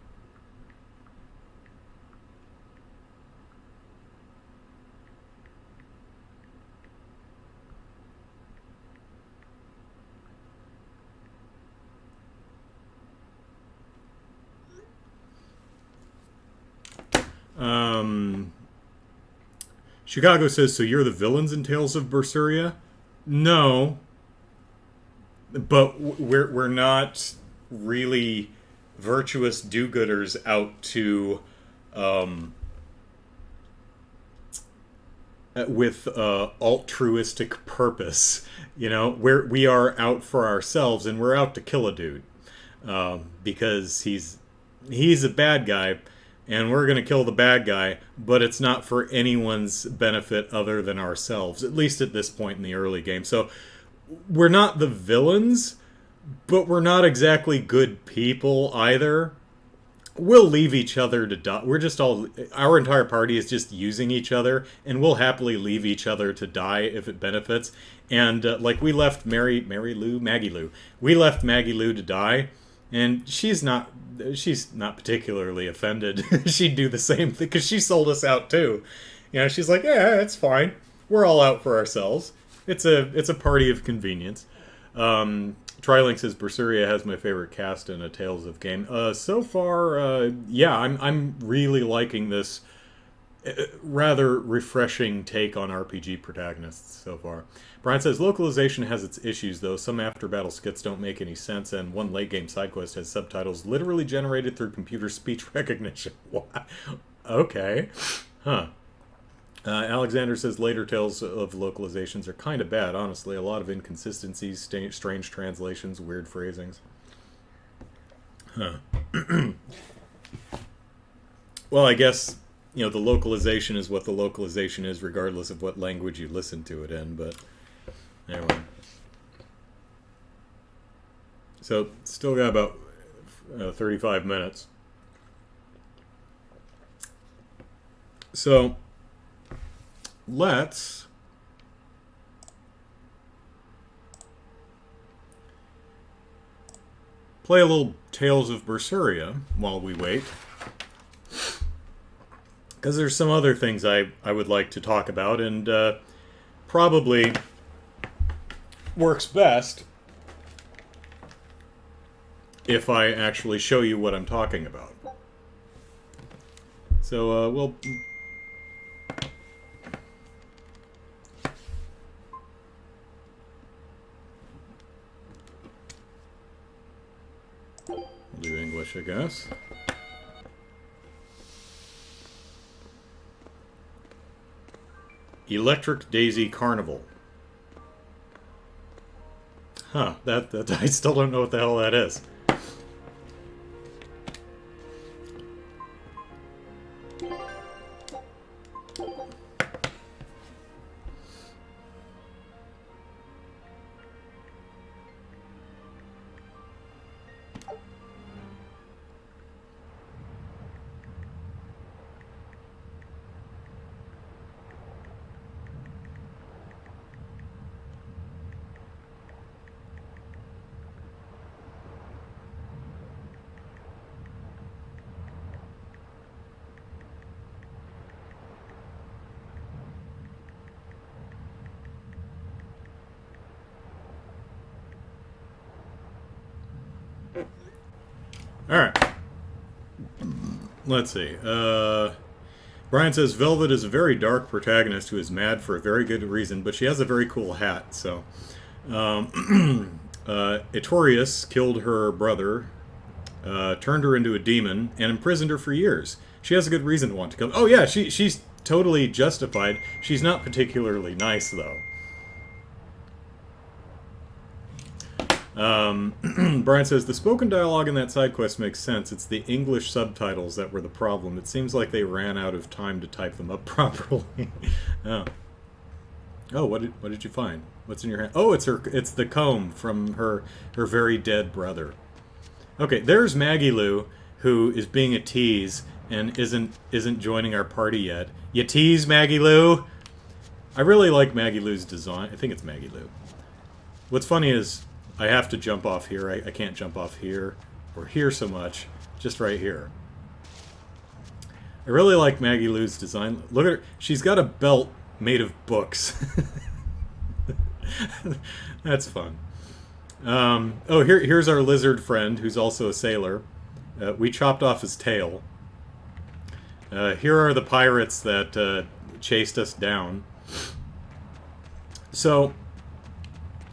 Chicago says, so you're the villains in Tales of Berseria? No. But we're not really virtuous do-gooders out to with altruistic purpose. You know, we are out for ourselves, and we're out to kill a dude because he's a bad guy, and we're gonna kill the bad guy, but it's not for anyone's benefit other than ourselves, at least at this point in the early game. So we're not the villains, but we're not exactly good people either. We'll leave each other to die. We're just all, our entire party is just using each other, and we'll happily leave each other to die if it benefits. And like we left Maggie Lou. We left Maggie Lou to die, and she's not she's not particularly offended. She'd do the same thing because she sold us out too. You know, she's like, yeah, it's fine. We're all out for ourselves. It's a party of convenience. Trilink says Berseria has my favorite cast in a Tales of game. So far, yeah, I'm really liking this rather refreshing take on RPG protagonists so far. Brian says localization has its issues though. Some after battle skits don't make any sense, and one late game side quest has subtitles literally generated through computer speech recognition. Okay, huh. Alexander says later tales of localizations are kind of bad, honestly. A lot of inconsistencies, strange translations, weird phrasings. Huh. Well, I guess, you know, the localization is what the localization is, regardless of what language you listen to it in, but anyway. So, still got about 35 minutes. So, let's play a little Tales of Berseria while we wait. Because there's some other things I would like to talk about, and probably works best if I actually show you what I'm talking about. So we'll do English, I guess. Electric Daisy Carnival. Huh, that I still don't know what the hell that is. Alright. Let's see. Brian says Velvet is a very dark protagonist who is mad for a very good reason, but she has a very cool hat, so. Etorius killed her brother, turned her into a demon, and imprisoned her for years. She has a good reason to want to kill. Oh yeah, she's totally justified. She's not particularly nice, though. Brian says, the spoken dialogue in that side quest makes sense. It's the English subtitles that were the problem. It seems like they ran out of time to type them up properly. Oh. Oh, what did you find? What's in your hand? Oh, it's the comb from her very dead brother. Okay, there's Maggie Lou, who is being a tease and isn't joining our party yet. You tease, Maggie Lou? I really like Maggie Lou's design. I think it's Maggie Lou. What's funny is I have to jump off here. I can't jump off here or here so much. Just right here. I really like Maggie Lou's design. Look at her. She's got a belt made of books. That's fun. Oh, here's our lizard friend, who's also a sailor. We chopped off his tail. Here are the pirates that chased us down. So...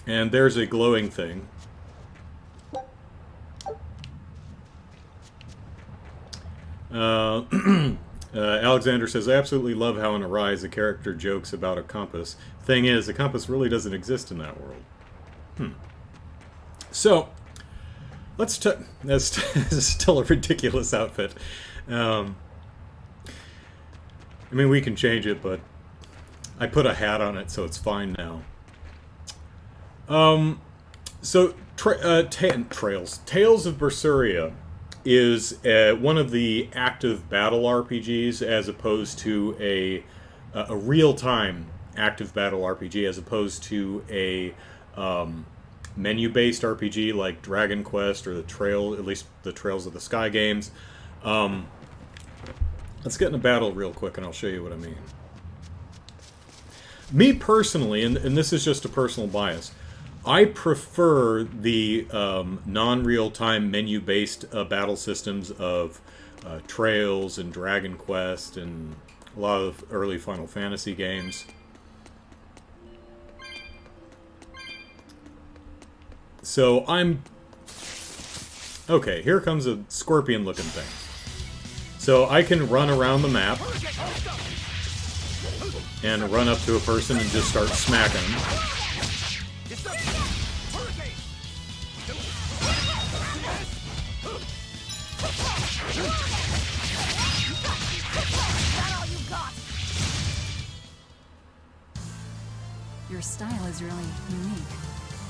And there's a glowing thing. Alexander says, I absolutely love how in Arise a character jokes about a compass. Thing is, a compass really doesn't exist in that world. So, that's still a ridiculous outfit. I mean, we can change it, but I put a hat on it, so it's fine now. So Tales of Berseria is one of the active battle RPGs, as opposed to a real-time active battle RPG, as opposed to a menu-based RPG like Dragon Quest or at least the Trails of the Sky games. Let's get in a battle real quick and I'll show you what I mean. Me personally, and this is just a personal bias, I prefer the non-real-time menu-based battle systems of Trails and Dragon Quest and a lot of early Final Fantasy games. So okay, here comes a scorpion-looking thing. So I can run around the map and run up to a person and just start smacking them. Your style is really unique.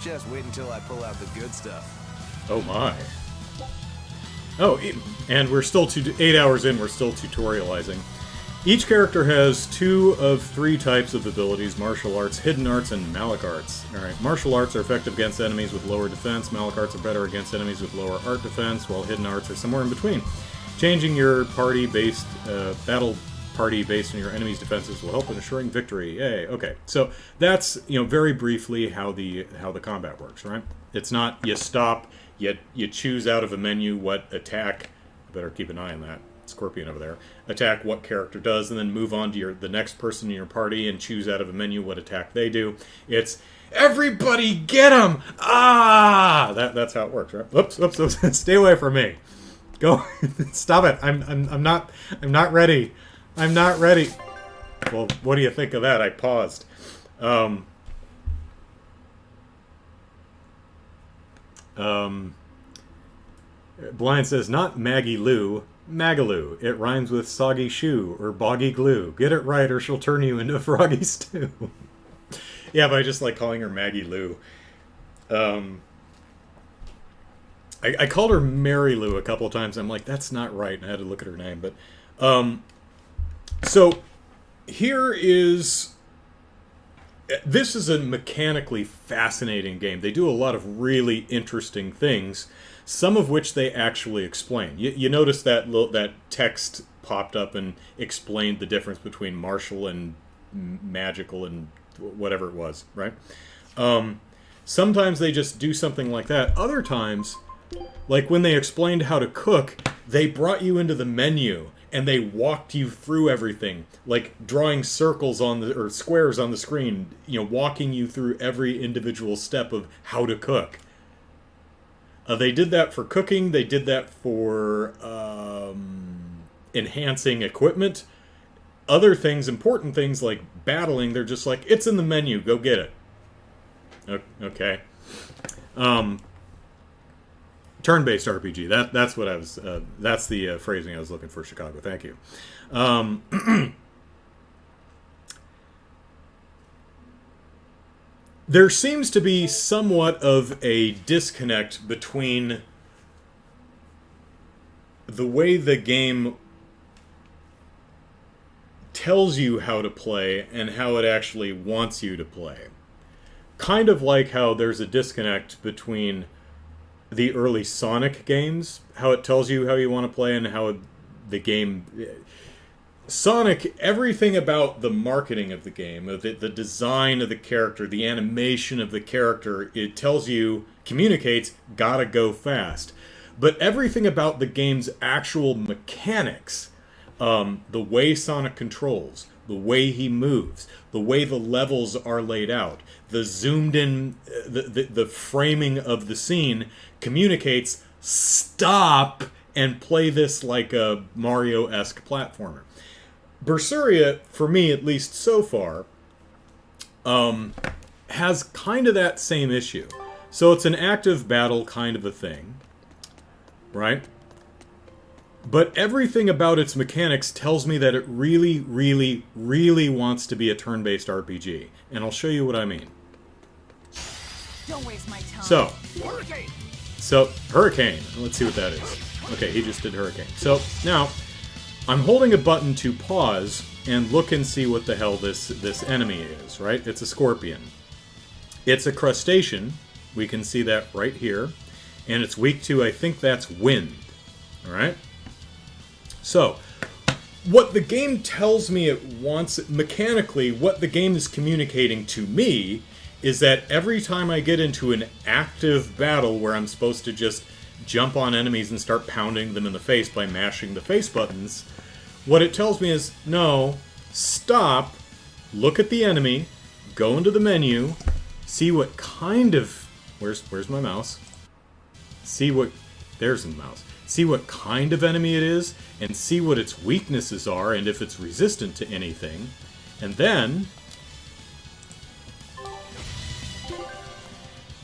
Just wait until I pull out the good stuff. Oh my. Oh, and we're still 8 hours in, we're still tutorializing. Each character has 2 of 3 types of abilities: martial arts, hidden arts, and Malak arts. Alright, martial arts are effective against enemies with lower defense, Malak arts are better against enemies with lower art defense, while hidden arts are somewhere in between. Changing your battle party based on your enemy's defenses will help in assuring victory. Yay, okay. So that's, very briefly how the combat works, right? It's not you stop, you choose out of a menu what attack, better keep an eye on that scorpion over there, attack what character does, and then move on to the next person in your party and choose out of a menu what attack they do. It's everybody get him! Ah! That's how it works, right? Oops, stay away from me. Go, stop it. I'm not ready. I'm not ready. Well, what do you think of that? I paused. Blind says, not Maggie Lou, Magaloo. It rhymes with soggy shoe or boggy glue. Get it right or she'll turn you into froggy stew. Yeah, but I just like calling her Maggie Lou. I called her Mary Lou a couple of times. I'm like, that's not right. And I had to look at her name. But so here is... This is a mechanically fascinating game. They do a lot of really interesting things, some of which they actually explain. You notice that text popped up and explained the difference between martial and magical and whatever it was, right? Sometimes they just do something like that. Other times, like when they explained how to cook, they brought you into the menu and they walked you through everything, like drawing circles or squares on the screen, walking you through every individual step of how to cook. They did that for cooking. They did that for enhancing equipment. Other things, important things like battling, they're just like, it's in the menu, go get it. Okay. Turn-based RPG. That's what I was. That's the phrasing I was looking for. Chicago. Thank you. There seems to be somewhat of a disconnect between the way the game tells you how to play and how it actually wants you to play. Kind of like how there's a disconnect between the early Sonic games, how it tells you how you want to play, and how the game... Sonic, everything about the marketing of the game, the design of the character, the animation of the character, it tells you, communicates, gotta go fast. But everything about the game's actual mechanics, the way Sonic controls, the way he moves, the way the levels are laid out, the zoomed in, the framing of the scene communicates, stop and play this like a Mario-esque platformer. Berseria, for me at least so far, has kind of that same issue. So it's an active battle kind of a thing, right? But everything about its mechanics tells me that it really, really, really wants to be a turn-based RPG. And I'll show you what I mean. Don't waste my time. So, Hurricane. Let's see what that is. Okay, he just did Hurricane. So, now, I'm holding a button to pause and look and see what the hell this enemy is, right? It's a scorpion. It's a crustacean, We can see that right here. And it's weak to, I think that's wind. Alright? So, what the game tells me it wants, mechanically, what the game is communicating to me is that every time I get into an active battle where I'm supposed to just jump on enemies and start pounding them in the face by mashing the face buttons, what it tells me is, no, stop, look at the enemy, go into the menu, see what kind of... Where's my mouse? See what... There's the mouse. See what kind of enemy it is, and see what its weaknesses are, and if it's resistant to anything. And then...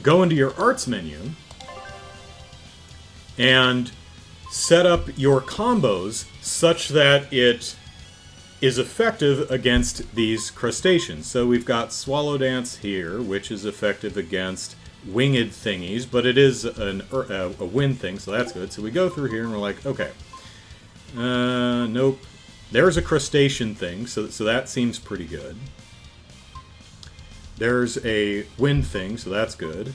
go into your arts menu, and set up your combos such that it is effective against these crustaceans. So we've got Swallow Dance here, which is effective against winged thingies, but it is a wind thing, so that's good. So we go through here and we're like, okay, nope. There's a crustacean thing, so that seems pretty good. There's a wind thing, so that's good.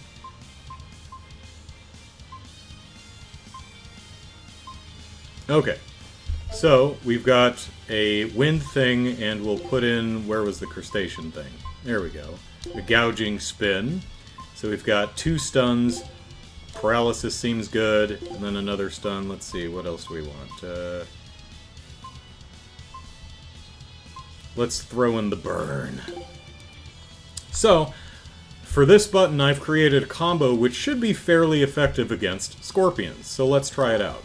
Okay, so we've got a wind thing, and we'll put in, where was the crustacean thing? There we go. The gouging spin. So we've got 2 stuns, paralysis seems good, and then another stun. Let's see, what else do we want? Let's throw in the burn. So, for this button, I've created a combo which should be fairly effective against scorpions. So let's try it out.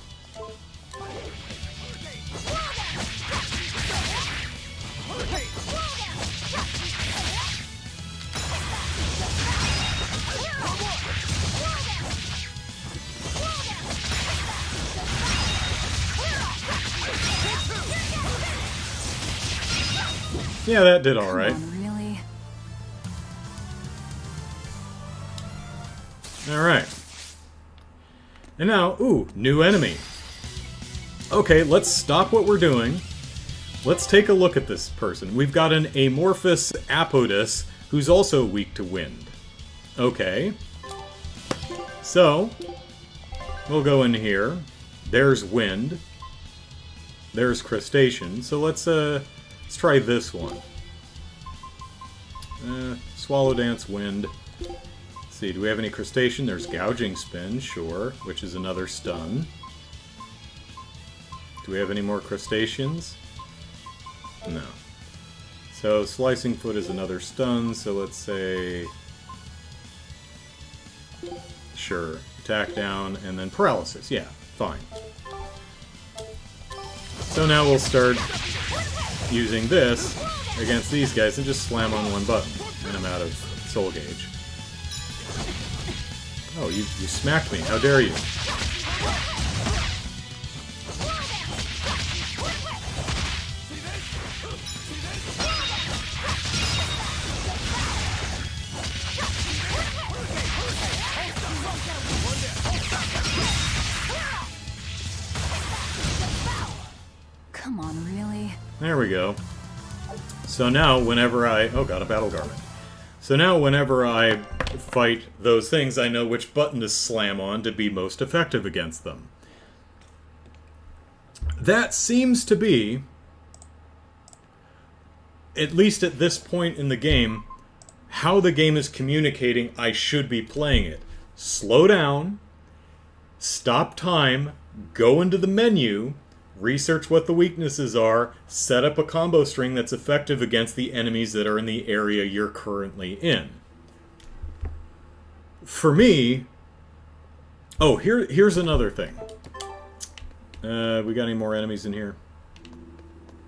Yeah, that did all right. Come on, really? All right. And now, ooh, new enemy. Okay, let's stop what we're doing. Let's take a look at this person. We've got an amorphous Apodus who's also weak to wind. Okay. So, we'll go in here. There's wind. There's crustacean. So let's try this one. Swallow Dance, wind. Let's see, do we have any crustacean? There's gouging spin, sure, which is another stun. Do we have any more crustaceans? No. So slicing foot is another stun, so let's say... sure, attack down, and then paralysis. Yeah, fine. So now we'll start using this against these guys and just slam on one button, and I'm out of soul gauge. Oh, you smacked me. How dare you? Come on, really? There we go. So now, whenever I... oh, got a battle garment. So now, whenever I fight those things, I know which button to slam on to be most effective against them. That seems to be, at least at this point in the game, how the game is communicating I should be playing it. Slow down, stop time, go into the menu, research what the weaknesses are, set up a combo string that's effective against the enemies that are in the area you're currently in. For me... oh, here's another thing. We got any more enemies in here?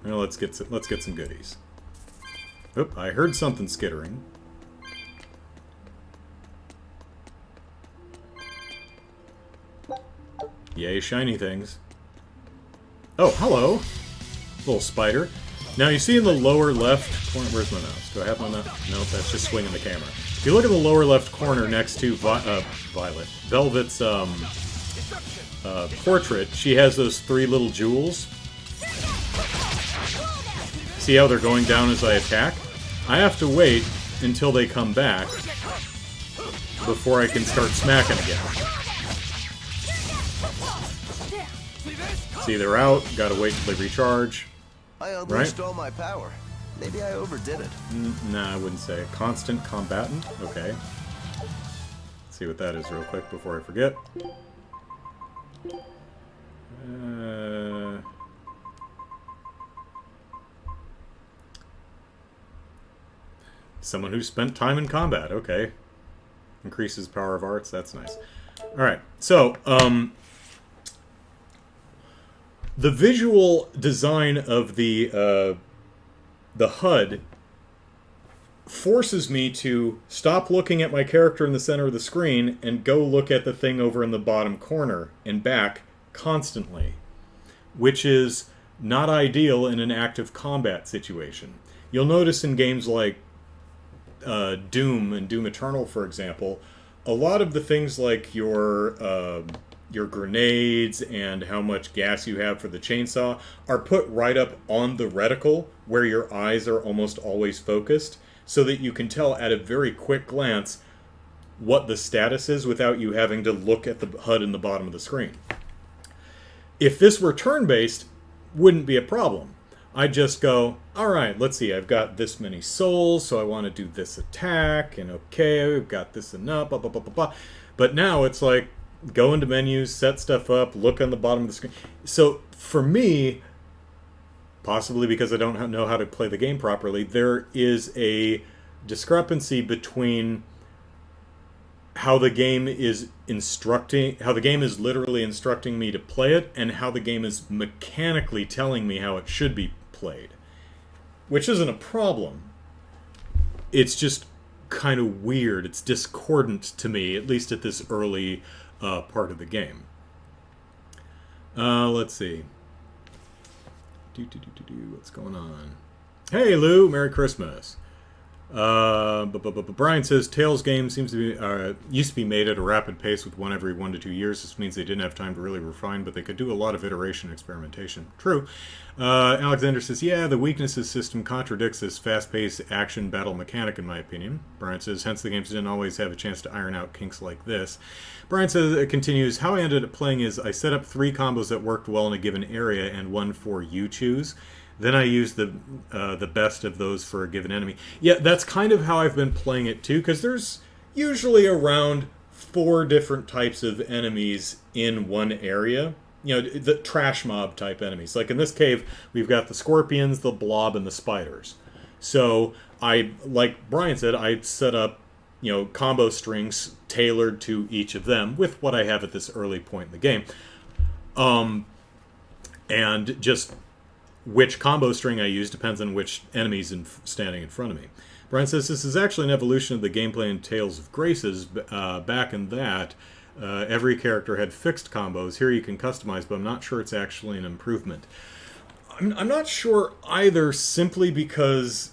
Well, let's get some goodies. Oop, I heard something skittering. Yay, shiny things. Oh, hello! Little spider. Now, you see in the lower left corner... where's my mouse? Do I have my mouse? Nope, that's just swinging the camera. If you look at the lower left corner next to Velvet's portrait, she has those 3 little jewels. See how they're going down as I attack? I have to wait until they come back before I can start smacking again. See, they're out. Gotta wait till they recharge. I unleashed all my power. Maybe I overdid it. Nah, I wouldn't say. Constant combatant? Okay. Let's see what that is real quick before I forget. Someone who spent time in combat. Okay. Increases power of arts. That's nice. Alright. So, the visual design of the HUD forces me to stop looking at my character in the center of the screen and go look at the thing over in the bottom corner and back constantly, which is not ideal in an active combat situation. You'll notice in games like Doom and Doom Eternal, for example, a lot of the things like your grenades and how much gas you have for the chainsaw are put right up on the reticle where your eyes are almost always focused, so that you can tell at a very quick glance what the status is without you having to look at the HUD in the bottom of the screen. If this were turn-based, wouldn't be a problem. I'd just go, alright, let's see, I've got this many souls, so I want to do this attack, and okay, I've got this enough, blah, blah, blah, blah, blah. But now it's like, go into menus, set stuff up, look on the bottom of the screen. So, for me, possibly because I don't know how to play the game properly, there is a discrepancy between how the game is literally instructing me to play it, and how the game is mechanically telling me how it should be played. Which isn't a problem. It's just kind of weird. It's discordant to me, at least at this early part of the game. Let's see. What's going on? Hey, Lou. Merry Christmas. Brian says Tales game seems to be used to be made at a rapid pace with one every 1 to 2 years. This means they didn't have time to really refine, but they could do a lot of iteration experimentation. True. Alexander says, yeah, the weaknesses system contradicts this fast-paced action battle mechanic, in my opinion. Brian says, hence the games didn't always have a chance to iron out kinks like this. Brian says, it continues, how I ended up playing is I set up 3 combos that worked well in a given area and 1 for you choose. Then I use the best of those for a given enemy. Yeah, that's kind of how I've been playing it too, because there's usually around 4 different types of enemies in one area. You know, the trash mob type enemies. Like in this cave, we've got the scorpions, the blob, and the spiders. So like Brian said, I set up, you know, combo strings tailored to each of them with what I have at this early point in the game. And just which combo string I use depends on which enemy's standing in front of me. Brian says, this is actually an evolution of the gameplay in Tales of Graces. Back in that, every character had fixed combos. Here you can customize, but I'm not sure it's actually an improvement. I'm not sure either, simply because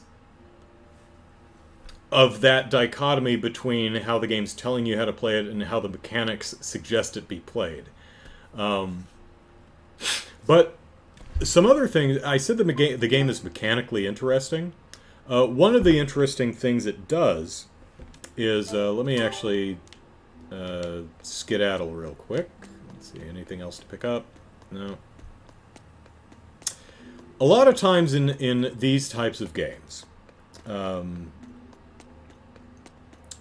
of that dichotomy between how the game's telling you how to play it and how the mechanics suggest it be played. But some other things, I said the game is mechanically interesting. One of the interesting things it does is, let me actually skedaddle real quick. Let's see, anything else to pick up? No. A lot of times in these types of games, and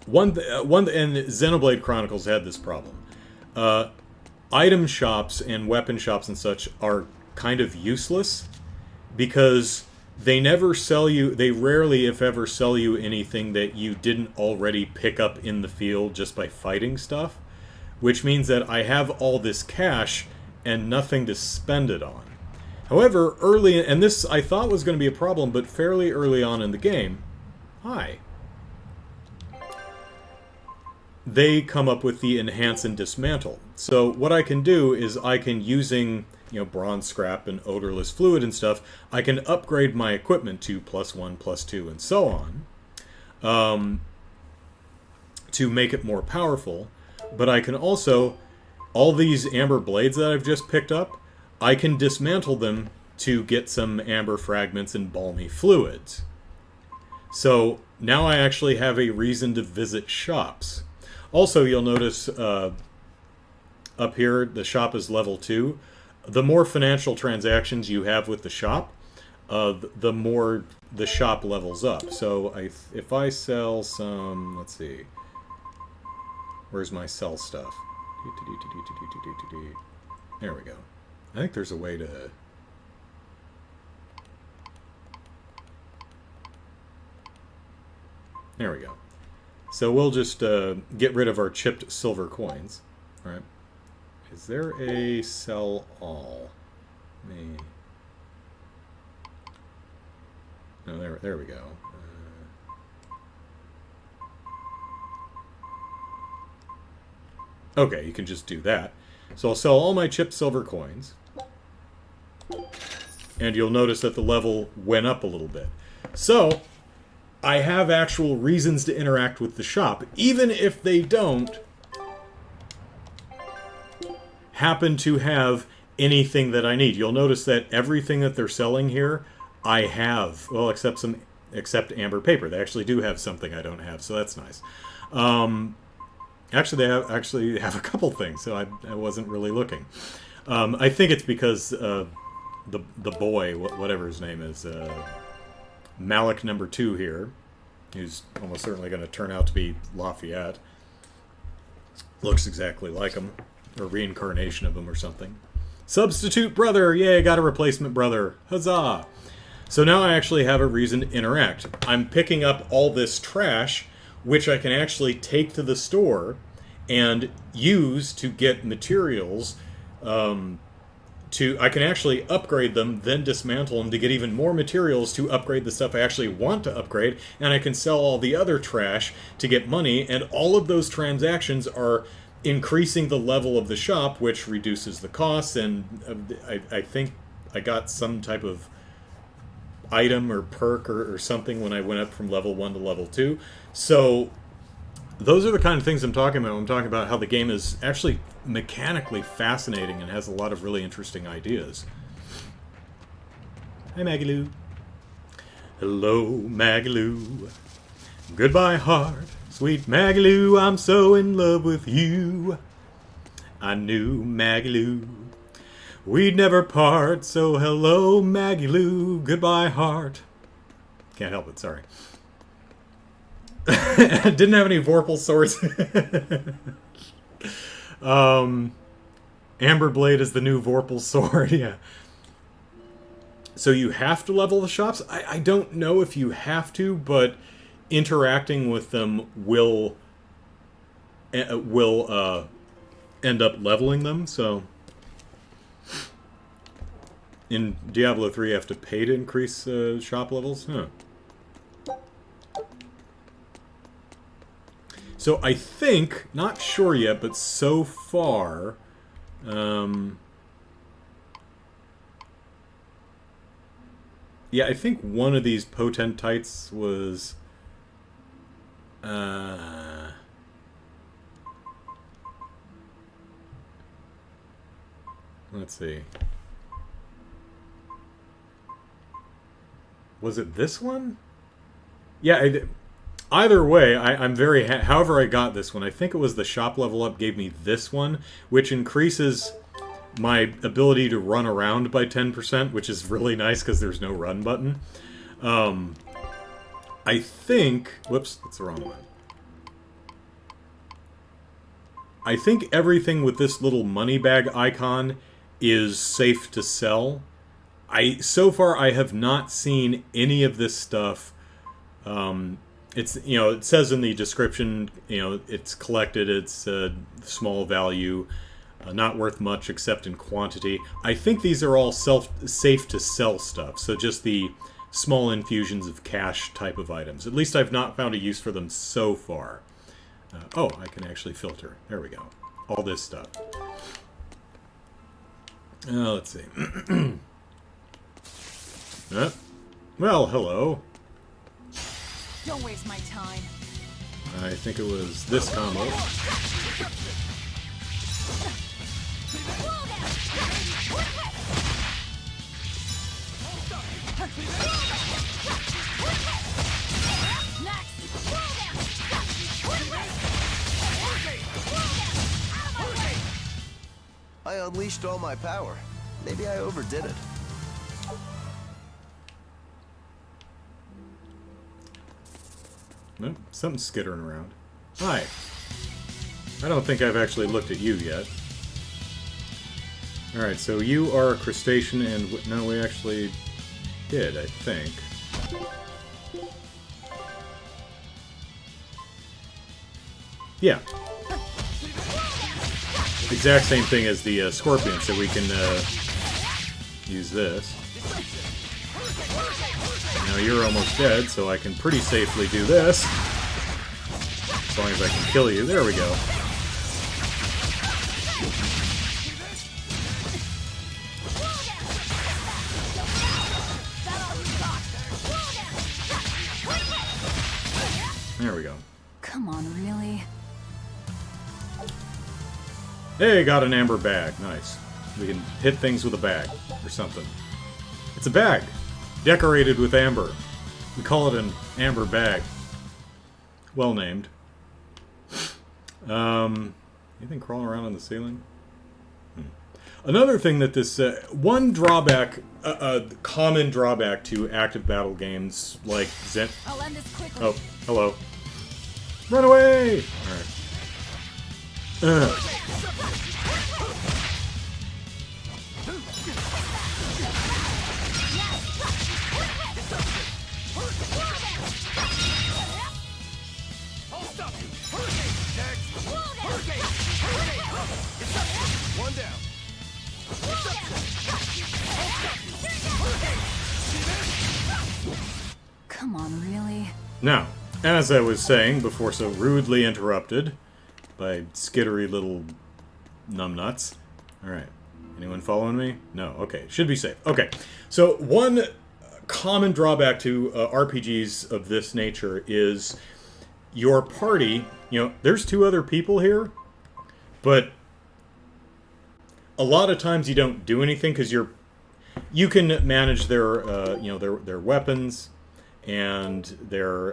Xenoblade Chronicles had this problem. Item shops and weapon shops and such are kind of useless because they rarely, if ever, sell you anything that you didn't already pick up in the field just by fighting stuff, which means that I have all this cash and nothing to spend it on. However, and this I thought was going to be a problem, but fairly early on in the game, they come up with the enhance and dismantle. So what I can do is I can, using bronze scrap and odorless fluid and stuff, I can upgrade my equipment to +1, +2, and so on, to make it more powerful. But I can also, all these amber blades that I've just picked up, I can dismantle them to get some amber fragments and balmy fluids. So now I actually have a reason to visit shops. Also, you'll notice up here, the shop is level 2. The more financial transactions you have with the shop, the more the shop levels up. So if I sell some, let's see, where's my sell stuff? There we go. I think there's a way to... There we go. So we'll just get rid of our chipped silver coins. All right. Is there a sell all? No, there we go. Okay, you can just do that. So I'll sell all my chipped silver coins. And you'll notice that the level went up a little bit. So I have actual reasons to interact with the shop, even if they don't happen to have anything that I need. You'll notice that everything that they're selling here, I have. Well, except amber paper. They actually do have something I don't have, so that's nice. Actually, they have a couple things, so I wasn't really looking. I think it's because the boy, whatever his name is, Malik number 2 here, who's almost certainly going to turn out to be Lafayette. Looks exactly like him. Or reincarnation of him or something. Substitute brother! Yay, got a replacement brother. Huzzah! So now I actually have a reason to interact. I'm picking up all this trash, which I can actually take to the store and use to get materials. I can actually upgrade them, then dismantle them to get even more materials to upgrade the stuff I actually want to upgrade, and I can sell all the other trash to get money, and all of those transactions are increasing the level of the shop, which reduces the costs, and I think I got some type of item or perk or something when I went up from level 1 to level 2. So those are the kind of things I'm talking about when I'm talking about how the game is actually mechanically fascinating and has a lot of really interesting ideas. Hi, Maggie-Lou. Hello, Maggie-Lou. Goodbye, heart. Sweet Maggie-Lou, I'm so in love with you. I knew, Maggie-Lou, we'd never part, so hello, Maggie-Lou, goodbye, heart. Can't help it, sorry. Didn't have any Vorpal swords. Amber Blade is the new Vorpal sword, yeah. So you have to level the shops? I don't know if you have to, but interacting with them will end up leveling them. So in Diablo 3 you have to pay to increase shop levels? Huh. So I think, not sure yet, but so far yeah, I think one of these potentites was let's see. Was it this one? Yeah, either way, I'm very... however I got this one, I think it was the shop level up gave me this one, which increases my ability to run around by 10%, which is really nice because there's no run button. I think... Whoops, that's the wrong one. I think everything with this little money bag icon is safe to sell. So far, I have not seen any of this stuff. It's, it says in the description, it's collected, it's small value, not worth much except in quantity. I think these are all safe to sell stuff, so just the small infusions of cash type of items. At least I've not found a use for them so far. Oh, I can actually filter. There we go. All this stuff. Let's see. Well, hello. Don't waste my time. I think it was this combo. I unleashed all my power. Maybe I overdid it. Nope, something's skittering around. Hi. I don't think I've actually looked at you yet. Alright, so you are a crustacean and... No, we actually did, I think. Yeah. Exact same thing as the scorpion, so we can use this. Now you're almost dead, so I can pretty safely do this. As long as I can kill you. There we go. There we go. Come on, really? Hey, got an amber bag. Nice. We can hit things with a bag or something. It's a bag. Decorated with amber. We call it an amber bag. Well named. Anything crawling around on the ceiling? Another thing that this... one drawback, common drawback to active battle games like Zen... I'll end this quickly. Oh, hello. Run away! Alright. One down. Come on, really? Now, as I was saying before so rudely interrupted by skittery little numbnuts. Alright. Anyone following me? No. Okay. Should be safe. Okay. So one common drawback to RPGs of this nature is your party, you know, there's 2 other people here, but a lot of times you don't do anything because you can manage their you know, their weapons and their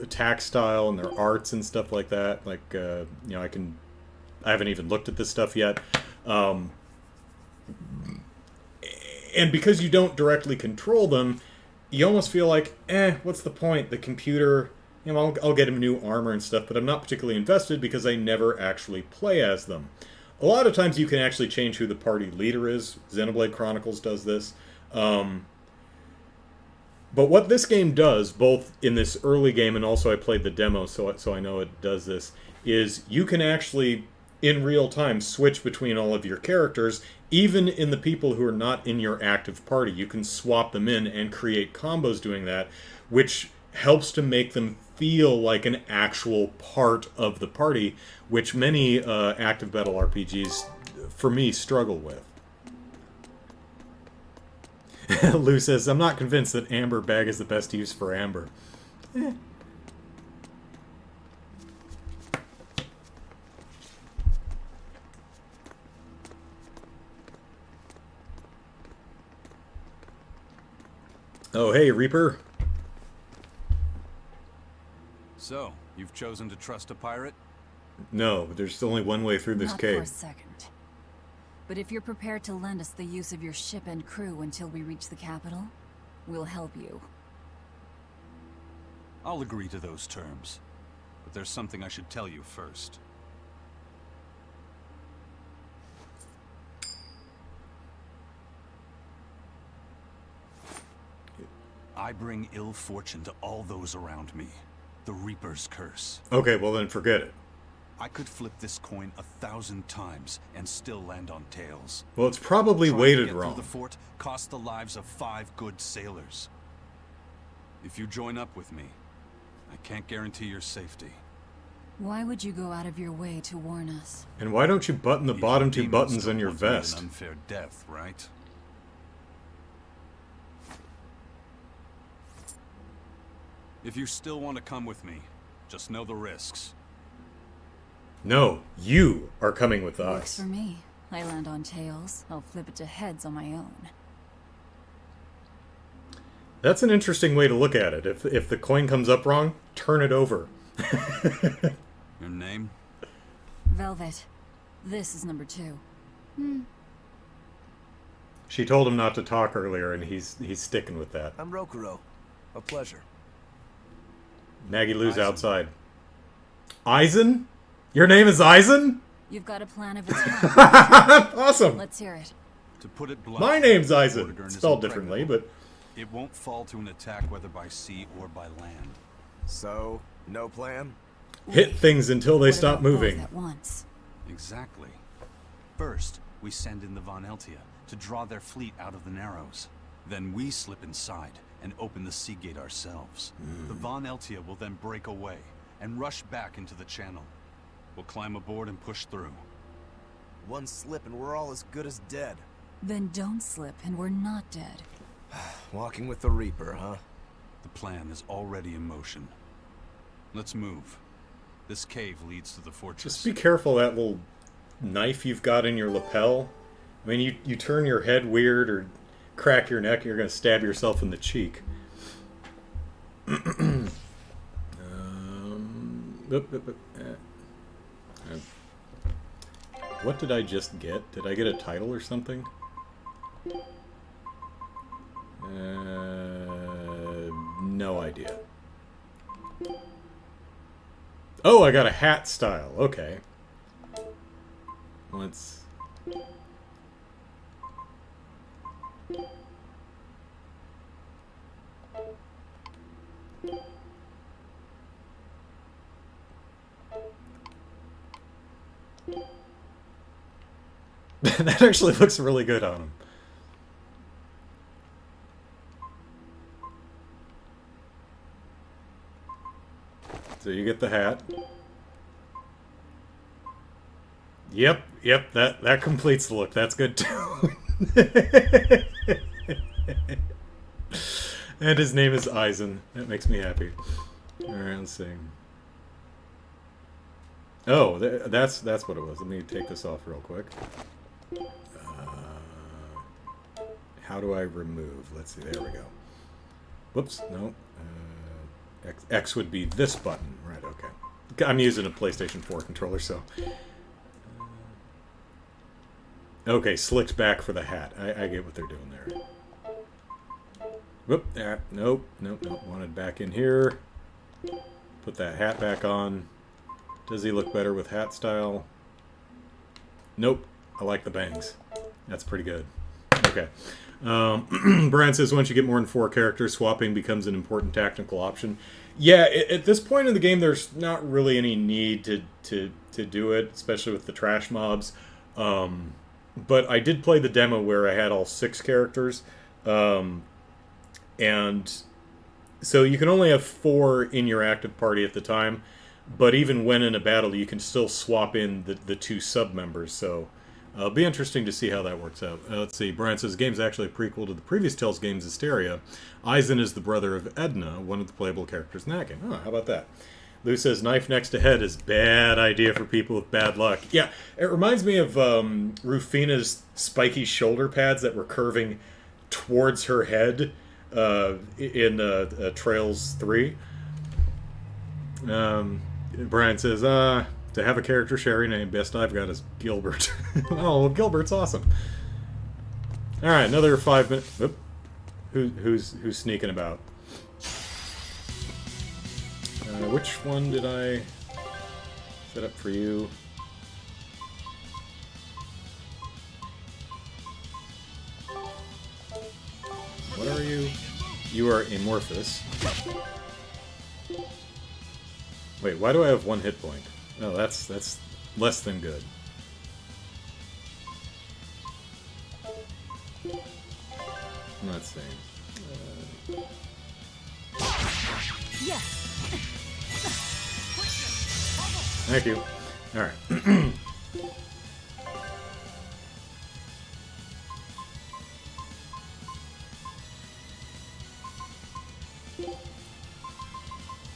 attack style and their arts and stuff like that. Like you know, I haven't even looked at this stuff yet. And because you don't directly control them, you almost feel like, what's the point? The computer, you know, I'll get him new armor and stuff, but I'm not particularly invested because I never actually play as them. A lot of times you can actually change who the party leader is. Xenoblade Chronicles does this. But what this game does, both in this early game and also I played the demo, so I know it does this, is you can actually, in real time, switch between all of your characters, even in the people who are not in your active party. You can swap them in and create combos doing that, which helps to make them feel like an actual part of the party, which many active battle RPGs, for me, struggle with. Lou says, I'm not convinced that amber bag is the best use for amber. Oh, hey, Reaper. So, you've chosen to trust a pirate? No, but there's only one way through this Not cave. for a second. But if you're prepared to lend us the use of your ship and crew until we reach the capital, we'll help you. I'll agree to those terms. But there's something I should tell you first. I bring ill fortune to all those around me. The Reaper's curse. Okay, well then forget it. I could flip this coin 1,000 times and still land on tails. Well, it's probably Trying to weighted get wrong. through the fort cost the lives of 5 good sailors. If you join up with me, I can't guarantee your safety. Why would you go out of your way to warn us? And why don't you button the Even bottom 2 demons buttons don't on your want to meet vest? An unfair death, right? If you still want to come with me, just know the risks. No, you are coming with Works us. for me. I land on tails. I'll flip it to heads on my own. That's an interesting way to look at it. If the coin comes up wrong, turn it over. Your name? Velvet. This is number 2. She told him not to talk earlier, and he's sticking with that. I'm Rokuro. A pleasure. Maggie Lou's Eisen. outside. Eisen? Your name is Eisen? You've got a plan of attack. Awesome. Let's hear it. To put it bluntly, My name's Eisen. Vortigern is Spelled differently, impregnable. but It won't fall to an attack whether by sea or by land. So, no plan? hit things until they What stop about both moving. at once? Exactly. First, we send in the Von Eltia to draw their fleet out of the Narrows. Then we slip inside and open the sea gate ourselves. The Von Eltia will then break away and rush back into the channel. We'll climb aboard and push through. One slip and we're all as good as dead. Then don't slip and we're not dead. Walking with the Reaper, huh? The plan is already in motion. Let's move. This cave leads to the fortress. Just be careful that little knife you've got in your lapel. I mean, you turn your head weird or crack your neck, you're going to stab yourself in the cheek. What did I just get? Did I get a title or something? No idea. Oh, I got a hat style. Okay. Let's... That actually looks really good on him. So you get the hat. Yep, that completes the look. That's good too. And his name is Eisen. That makes me happy. Alright, let's see. Oh, that's what it was. Let me take this off real quick. How do I remove? Let's see. There we go. Whoops. No. X would be this button. Right, okay. I'm using a PlayStation 4 controller, so... Okay, slicked back for the hat. I get what they're doing there. Whoop. Nope. Wanted back in here. Put that hat back on. Does he look better with hat style? Nope. I like the bangs. That's pretty good. Okay. Brian says, once you get more than 4 characters, swapping becomes an important tactical option. Yeah, at this point in the game, there's not really any need to do it, especially with the trash mobs. But I did play the demo where I had all 6 characters. And so you can only have 4 in your active party at the time. But even when in a battle, you can still swap in the 2 sub-members. So it'll be interesting to see how that works out. Let's see. Brian says, the game's actually a prequel to the previous Tales games, Hysteria. Eisen is the brother of Edna, one of the playable characters in that game. Oh, how about that? Lou says, knife next to head is bad idea for people with bad luck. Yeah, it reminds me of Rufina's spiky shoulder pads that were curving towards her head in Trails 3. Brian says, to have a character Sherry name, best I've got is Gilbert. Oh, well, Gilbert's awesome. Alright, another 5 minutes. Oop. Who's sneaking about? Which one did I set up for you? What are you? You are Amorphous. Wait, why do I have 1 hit point? Oh, that's less than good. Let's see. Yes. Thank you. Alright.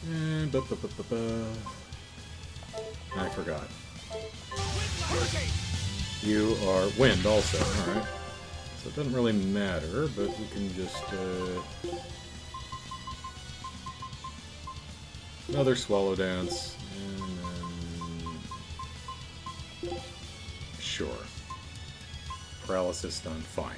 And I forgot. You are wind also, alright. So it doesn't really matter, but we can just another swallow dance, and then sure. paralysis done. Fine.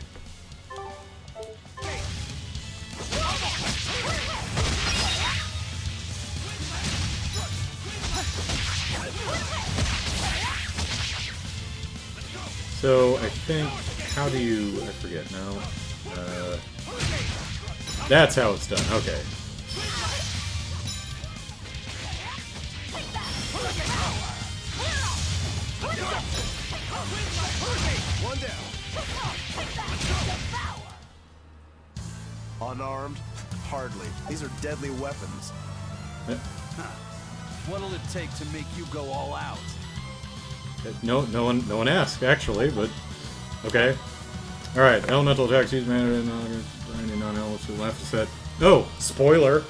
So, I think, how do you, I forget now. That's how it's done, okay. One down. Unarmed? Hardly. These are deadly weapons. What'll it take to make you go all out? No one asked, actually, but okay. All right, elemental attacks used matter non-elements with Laphicet. Oh, spoiler!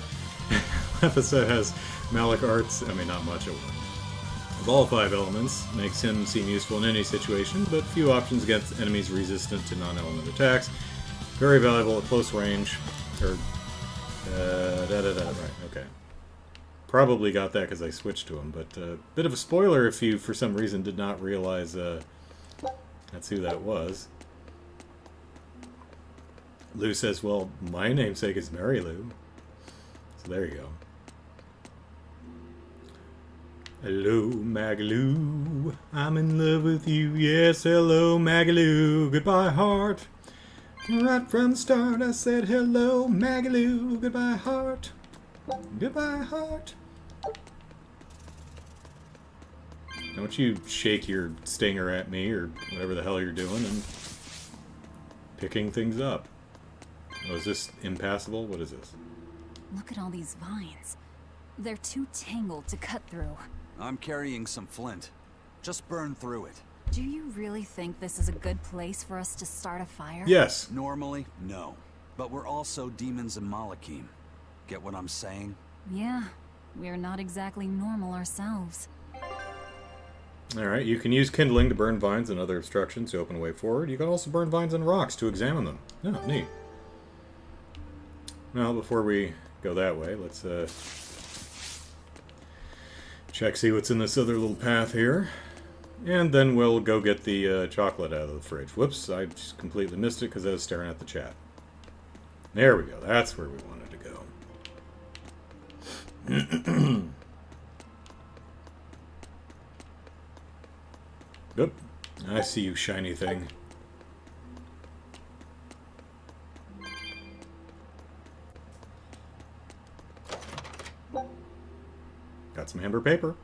Laphicet has Malic arts. I mean, not much of one. Of all 5 elements, makes him seem useful in any situation, but few options against enemies resistant to non-element attacks. Very valuable at close range. Or right, okay. Probably got that because I switched to him, but bit of a spoiler if you, for some reason, did not realize that's who that was. Lou says, well, my namesake is Mary Lou. So there you go. Hello, Magaloo. I'm in love with you. Yes, hello, Magaloo. Goodbye, heart. Right from the start, I said, hello, Magaloo. Goodbye, heart. Goodbye, heart. Don't you shake your stinger at me or whatever the hell you're doing and picking things up. Oh, is this impassable? What is this? Look at all these vines. They're too tangled to cut through. I'm carrying some flint. Just burn through it. Do you really think this is a good place for us to start a fire? Yes. Normally, no. But we're also demons in Malachim. Get what I'm saying? Yeah, we're not exactly normal ourselves. Alright, you can use kindling to burn vines and other obstructions to open a way forward. You can also burn vines and rocks to examine them. Oh, neat. Well, before we go that way, let's check, see what's in this other little path here. And then we'll go get the chocolate out of the fridge. Whoops, I just completely missed it because I was staring at the chat. There we go, that's where we wanted to go. Oop, I see you, shiny thing. Got some amber paper.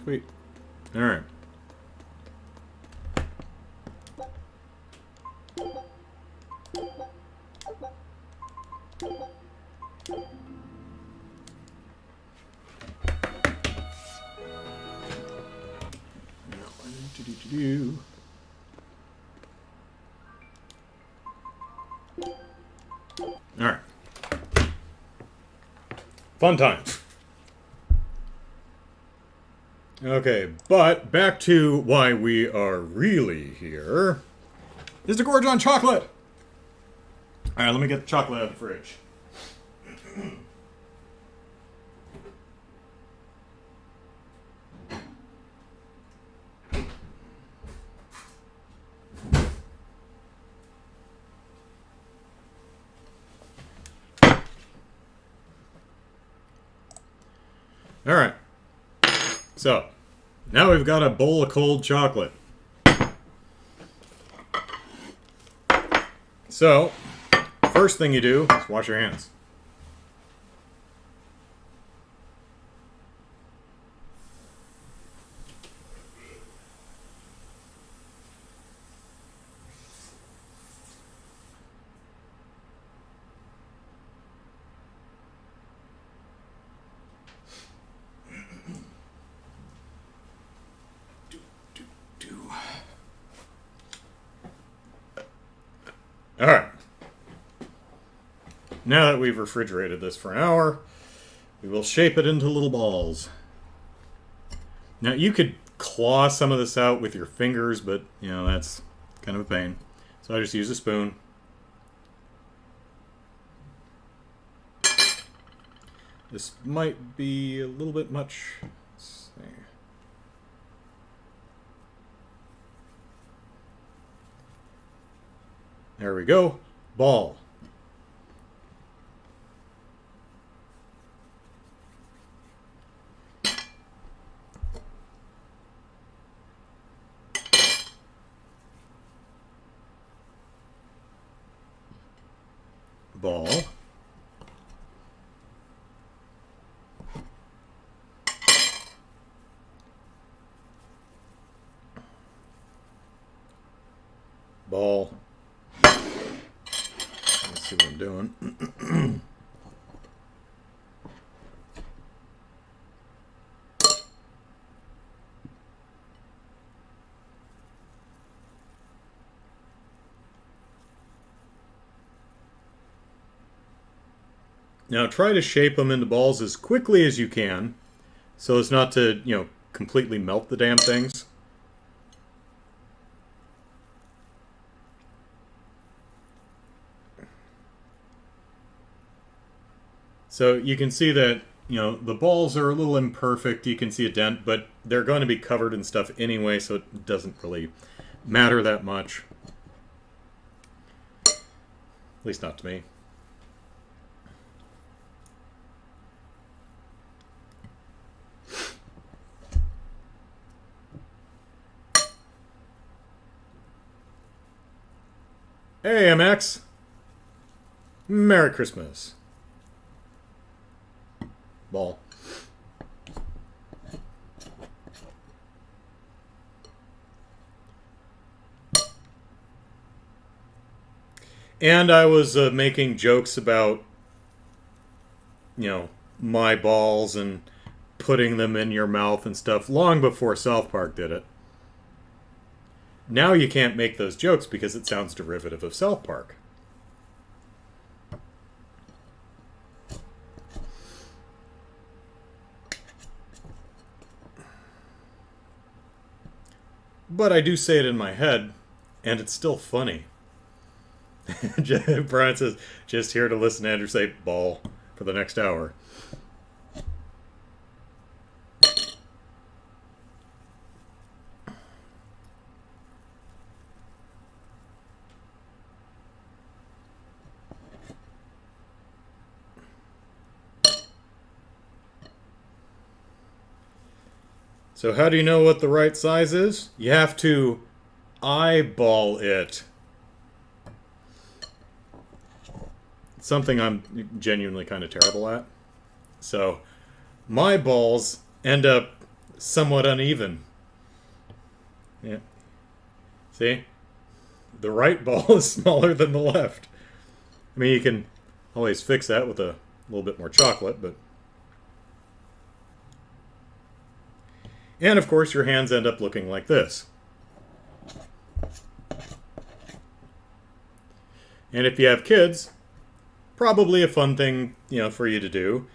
Sweet. Alright. Alright. Fun times. Okay, but back to why we are really here. Is to gorge on chocolate! Alright, let me get the chocolate out of the fridge. Alright. So, now we've got a bowl of cold chocolate. So, first thing you do is wash your hands. Alright. Now that we've refrigerated this for an hour, we will shape it into little balls. Now, you could claw some of this out with your fingers, but, you know, that's kind of a pain. So I just use a spoon. This might be a little bit much. Let's see. There we go. Ball. Ball. Ball. Let's see what I'm doing. Now try to shape them into balls as quickly as you can, so as not to, completely melt the damn things. So you can see that, the balls are a little imperfect. You can see a dent, but they're going to be covered in stuff anyway, so it doesn't really matter that much. At least not to me. Hey, MX. Merry Christmas. Ball. And I was making jokes about, my balls and putting them in your mouth and stuff long before South Park did it. Now you can't make those jokes because it sounds derivative of South Park. But I do say it in my head, and it's still funny. Brian says, just here to listen to Andrew say ball for the next hour. So how do you know what the right size is? You have to eyeball it. Something I'm genuinely kind of terrible at. So my balls end up somewhat uneven. Yeah. See? The right ball is smaller than the left. I mean, you can always fix that with a little bit more chocolate, but... And, of course, your hands end up looking like this. And if you have kids, probably a fun thing, for you to do.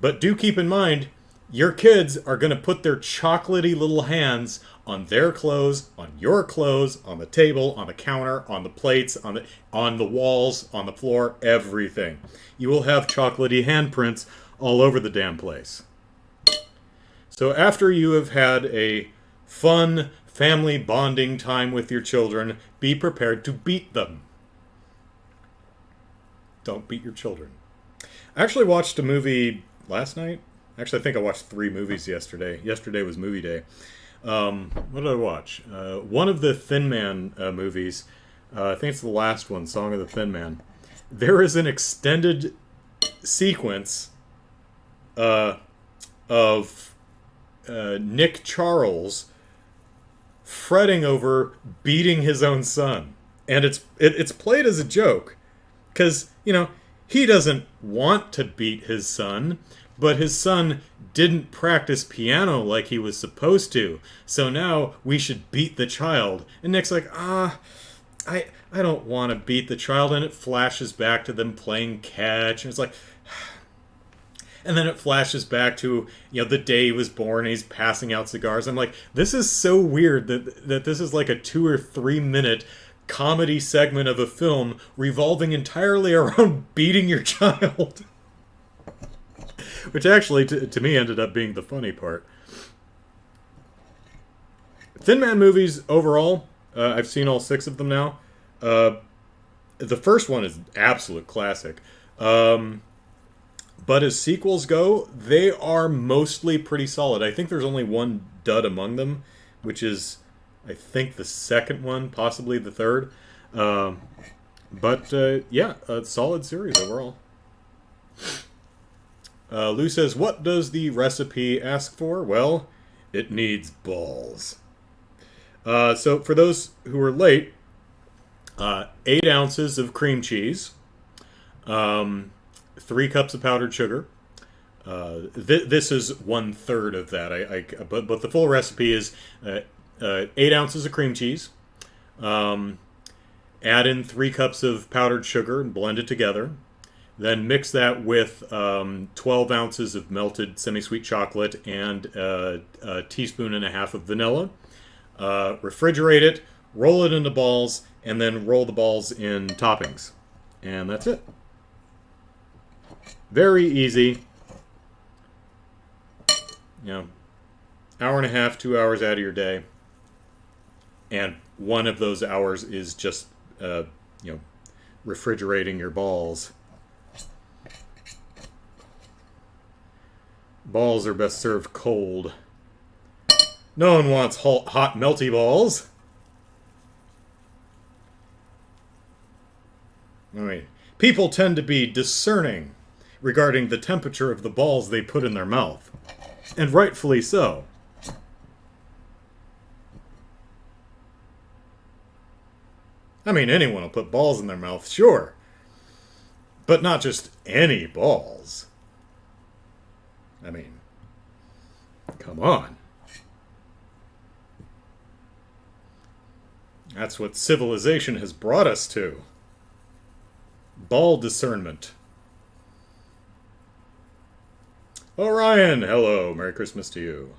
But do keep in mind, your kids are going to put their chocolatey little hands on their clothes, on your clothes, on the table, on the counter, on the plates, on the walls, on the floor, everything. You will have chocolatey handprints all over the damn place. So after you have had a fun family bonding time with your children, be prepared to beat them. Don't beat your children. I actually watched a movie last night. Actually, I think I watched 3 movies yesterday. Yesterday was movie day. What did I watch? One of the Thin Man movies. I think it's the last one, Song of the Thin Man. There is an extended sequence of Nick Charles fretting over beating his own son, and it's played as a joke because he doesn't want to beat his son, but his son didn't practice piano like he was supposed to, so now we should beat the child. And Nick's like, I don't want to beat the child, and it flashes back to them playing catch, and it's like. And then it flashes back to, the day he was born and he's passing out cigars. I'm like, this is so weird that this is like a 2 or 3 minute comedy segment of a film revolving entirely around beating your child. Which actually, to me, ended up being the funny part. Thin Man movies, overall, I've seen all 6 of them now. The first one is absolute classic. But as sequels go, they are mostly pretty solid. I think there's only one dud among them, which is, I think, the second one, possibly the third. But yeah, a solid series overall. Lou says, what does the recipe ask for? Well, it needs balls. So for those who are late, 8 ounces of cream cheese, 3 cups of powdered sugar. This is 1/3 of that. But the full recipe is 8 ounces of cream cheese. Add in 3 cups of powdered sugar and blend it together. Then mix that with 12 ounces of melted semi-sweet chocolate and a teaspoon and a half of vanilla. Refrigerate it, roll it into balls, and then roll the balls in toppings. And that's it. Very easy. You know, hour and a half, 2 hours out of your day. And one of those hours is just, refrigerating your balls. Balls are best served cold. No one wants hot, melty balls. I mean, people tend to be discerning regarding the temperature of the balls they put in their mouth. And rightfully so. I mean, anyone will put balls in their mouth, sure. But not just any balls. I mean, come on. That's what civilization has brought us to. Ball discernment. Orion, hello. Merry Christmas to you.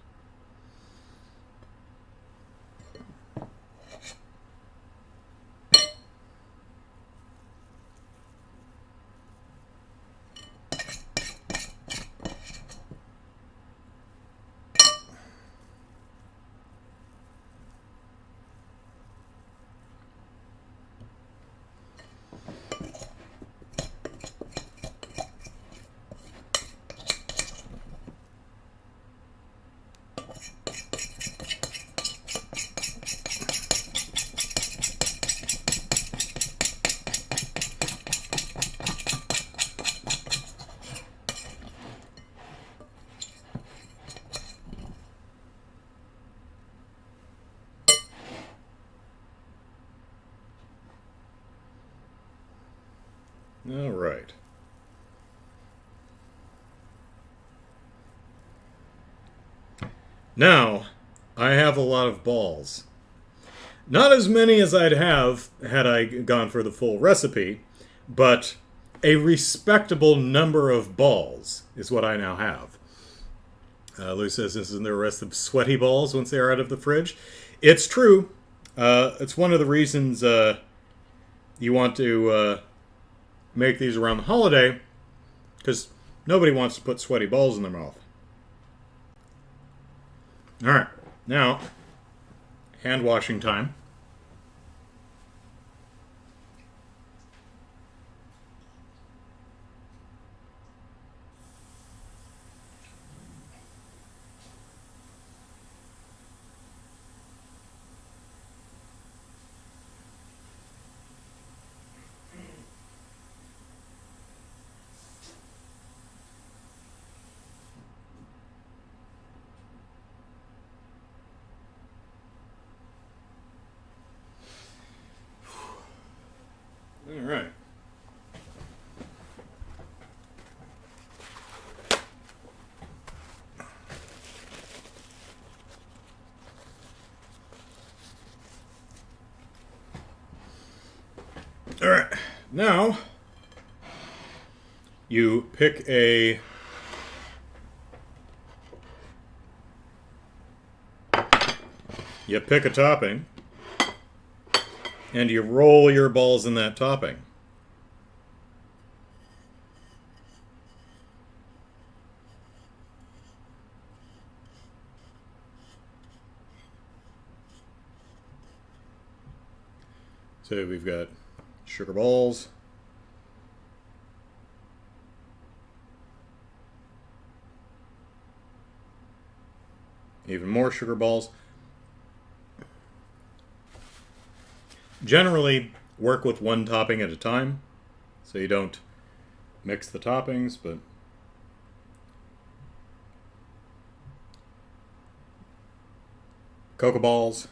All right. Now, I have a lot of balls. Not as many as I'd have had I gone for the full recipe, but a respectable number of balls is what I now have. Lou says, isn't there a rest of sweaty balls once they are out of the fridge? It's true. It's one of the reasons you want to make these around the holiday, because nobody wants to put sweaty balls in their mouth. Alright, now, hand washing time. All right. All right. Now, you pick a topping. And you roll your balls in that topping. So we've got Sugar balls. Even more sugar balls. Generally, work with one topping at a time, so you don't mix the toppings, but cocoa balls.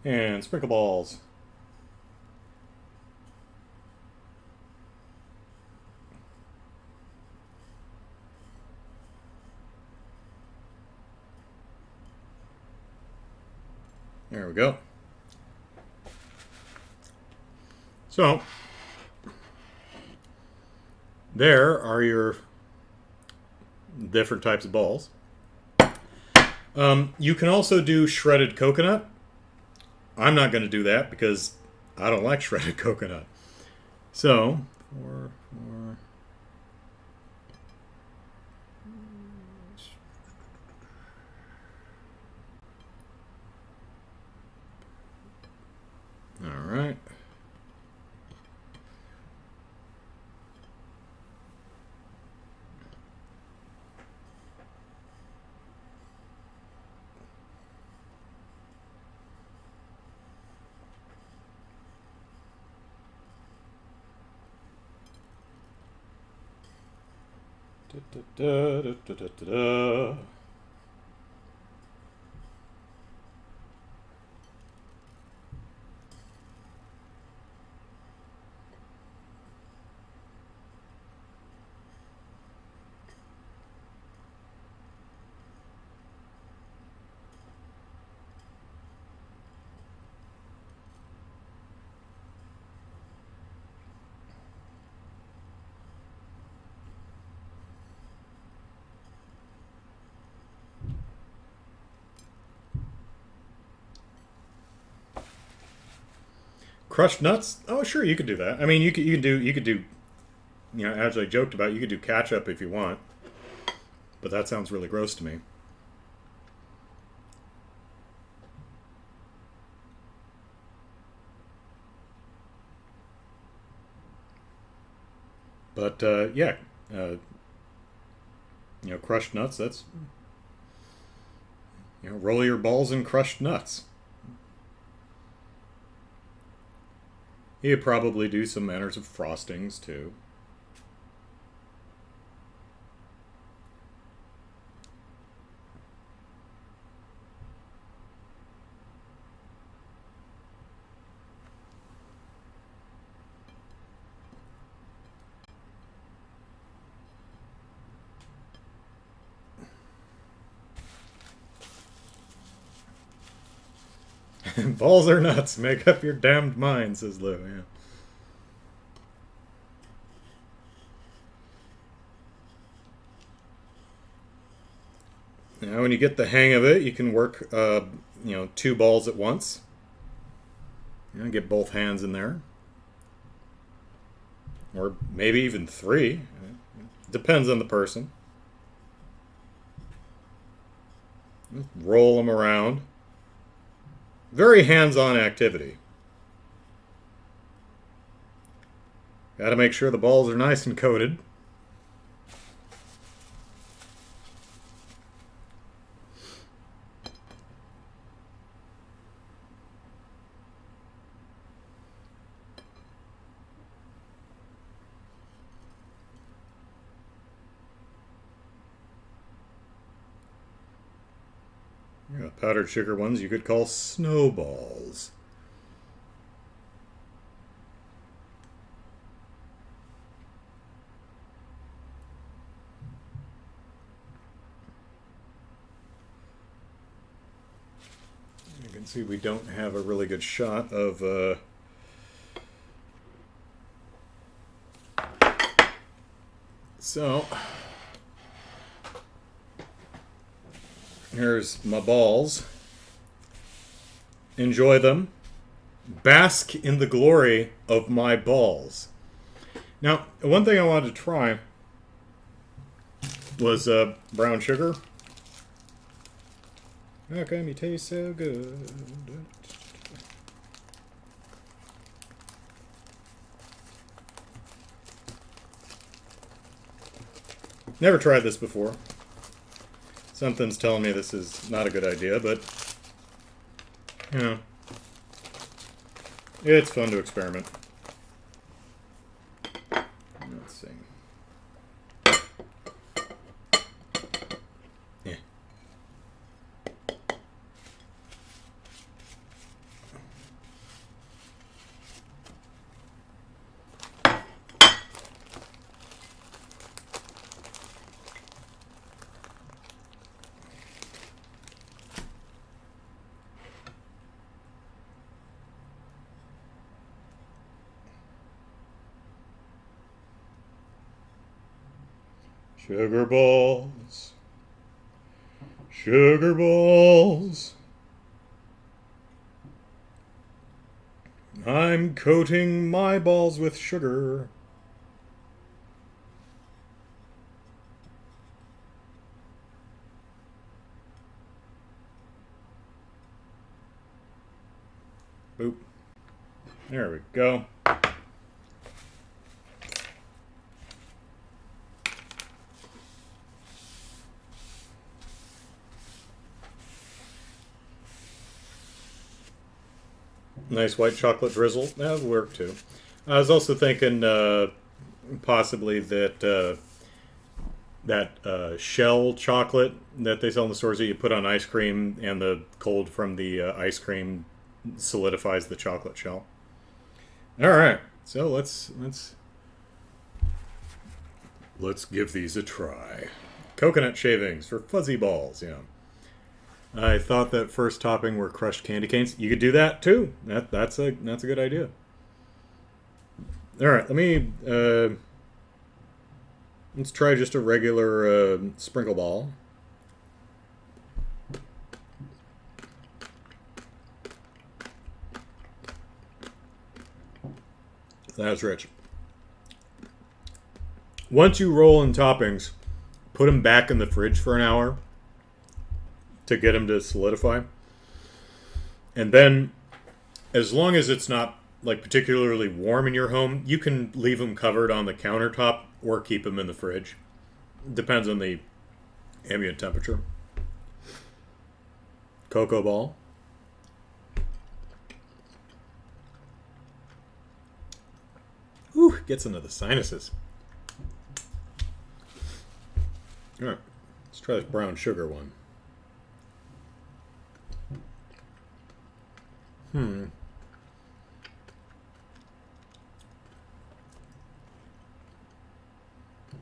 And sprinkle balls. There we go. So, there are your different types of balls. You can also do shredded coconut. I'm not going to do that because I don't like shredded coconut. So, four. All right. Da, da, da, da, da, da. Crushed nuts? Oh, sure, you could do that. I mean, you could do, you know, as I joked about, you could do ketchup if you want, but that sounds really gross to me. But yeah, you know, crushed nuts. That's, you know, roll your balls in crushed nuts. You could probably do some manners of frostings too. Balls or nuts, make up your damned mind, says Lou. Yeah. Now, when you get the hang of it, you can work, you know, 2 balls at once. You know, get both hands in there, or maybe even 3. Depends on the person. Roll them around. Very hands-on activity. Got to make sure the balls are nice and coated. Yeah, powdered sugar ones you could call snowballs. You can see we don't have a really good shot of so here's my balls. Enjoy them. Bask in the glory of my balls. Now, one thing I wanted to try was brown sugar. How come you taste so good? Never tried this before. Something's telling me this is not a good idea, but, you know, it's fun to experiment. Let's see. Yeah. Sugar balls. Sugar balls. I'm coating my balls with sugar. Boop. There we go. Nice white chocolate drizzle. That would work too. I was also thinking possibly that shell chocolate that they sell in the stores that you put on ice cream, and the cold from the ice cream solidifies the chocolate shell. All right, so let's give these a try. Coconut shavings for fuzzy balls. Yeah. I thought that first topping were crushed candy canes. You could do that too. That's a good idea. All right, let's try just a regular sprinkle ball. That's rich. Once you roll in toppings, put them back in the fridge for an hour to get them to solidify. And then, as long as it's not like particularly warm in your home, you can leave them covered on the countertop or keep them in the fridge. Depends on the ambient temperature. Cocoa ball. Whew, gets into the sinuses. All right, let's try this brown sugar one.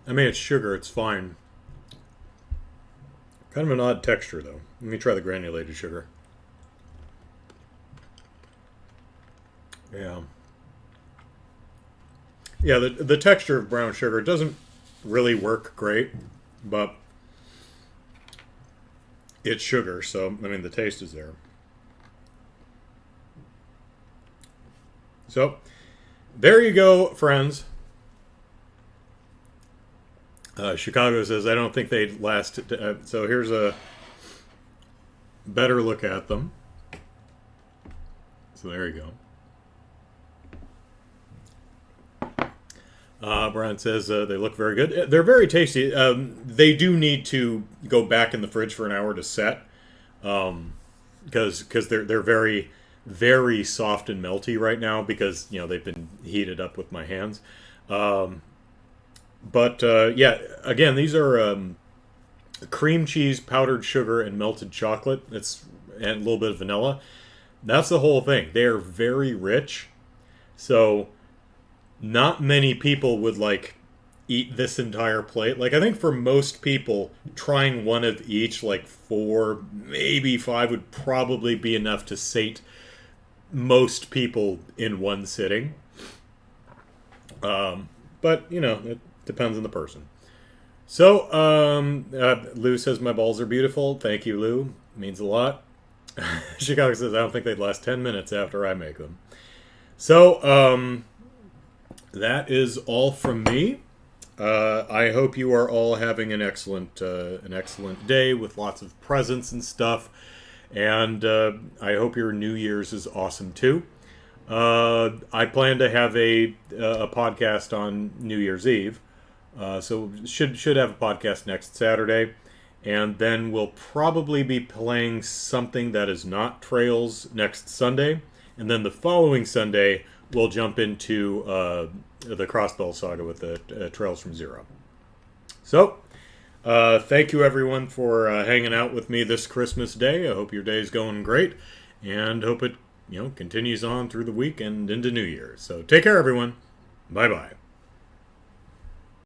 I mean, it's sugar, it's fine. Kind of an odd texture, though. Let me try the granulated sugar. Yeah. Yeah, the texture of brown sugar doesn't really work great, but it's sugar, so, I mean, the taste is there. So, there you go, friends. Chicago says, I don't think they'd last. So here's a better look at them. So there you go. Brian says they look very good. They're very tasty. They do need to go back in the fridge for an hour to set, because they're very, very soft and melty right now because they've been heated up with my hands. But yeah, again, these are cream cheese, powdered sugar, and melted chocolate. And a little bit of vanilla. That's the whole thing. They are very rich. So not many people would eat this entire plate. I think for most people, trying one of each, 4, maybe 5, would probably be enough to sate most people in one sitting. But it depends on the person. So, Lou says my balls are beautiful. Thank you, Lou. Means a lot. Chicago says I don't think they'd last 10 minutes after I make them. So, that is all from me. I hope you are all having an excellent day with lots of presents and stuff. And I hope your New Year's is awesome too. I plan to have a podcast on New Year's Eve, so should have a podcast next Saturday, and then we'll probably be playing something that is not Trails next Sunday, and then the following Sunday we'll jump into the Crossbell Saga with the Trails from Zero. So, thank you everyone for hanging out with me this Christmas Day. I hope your day's going great, and hope it continues on through the week and into New Year's. So take care, everyone. Bye-bye.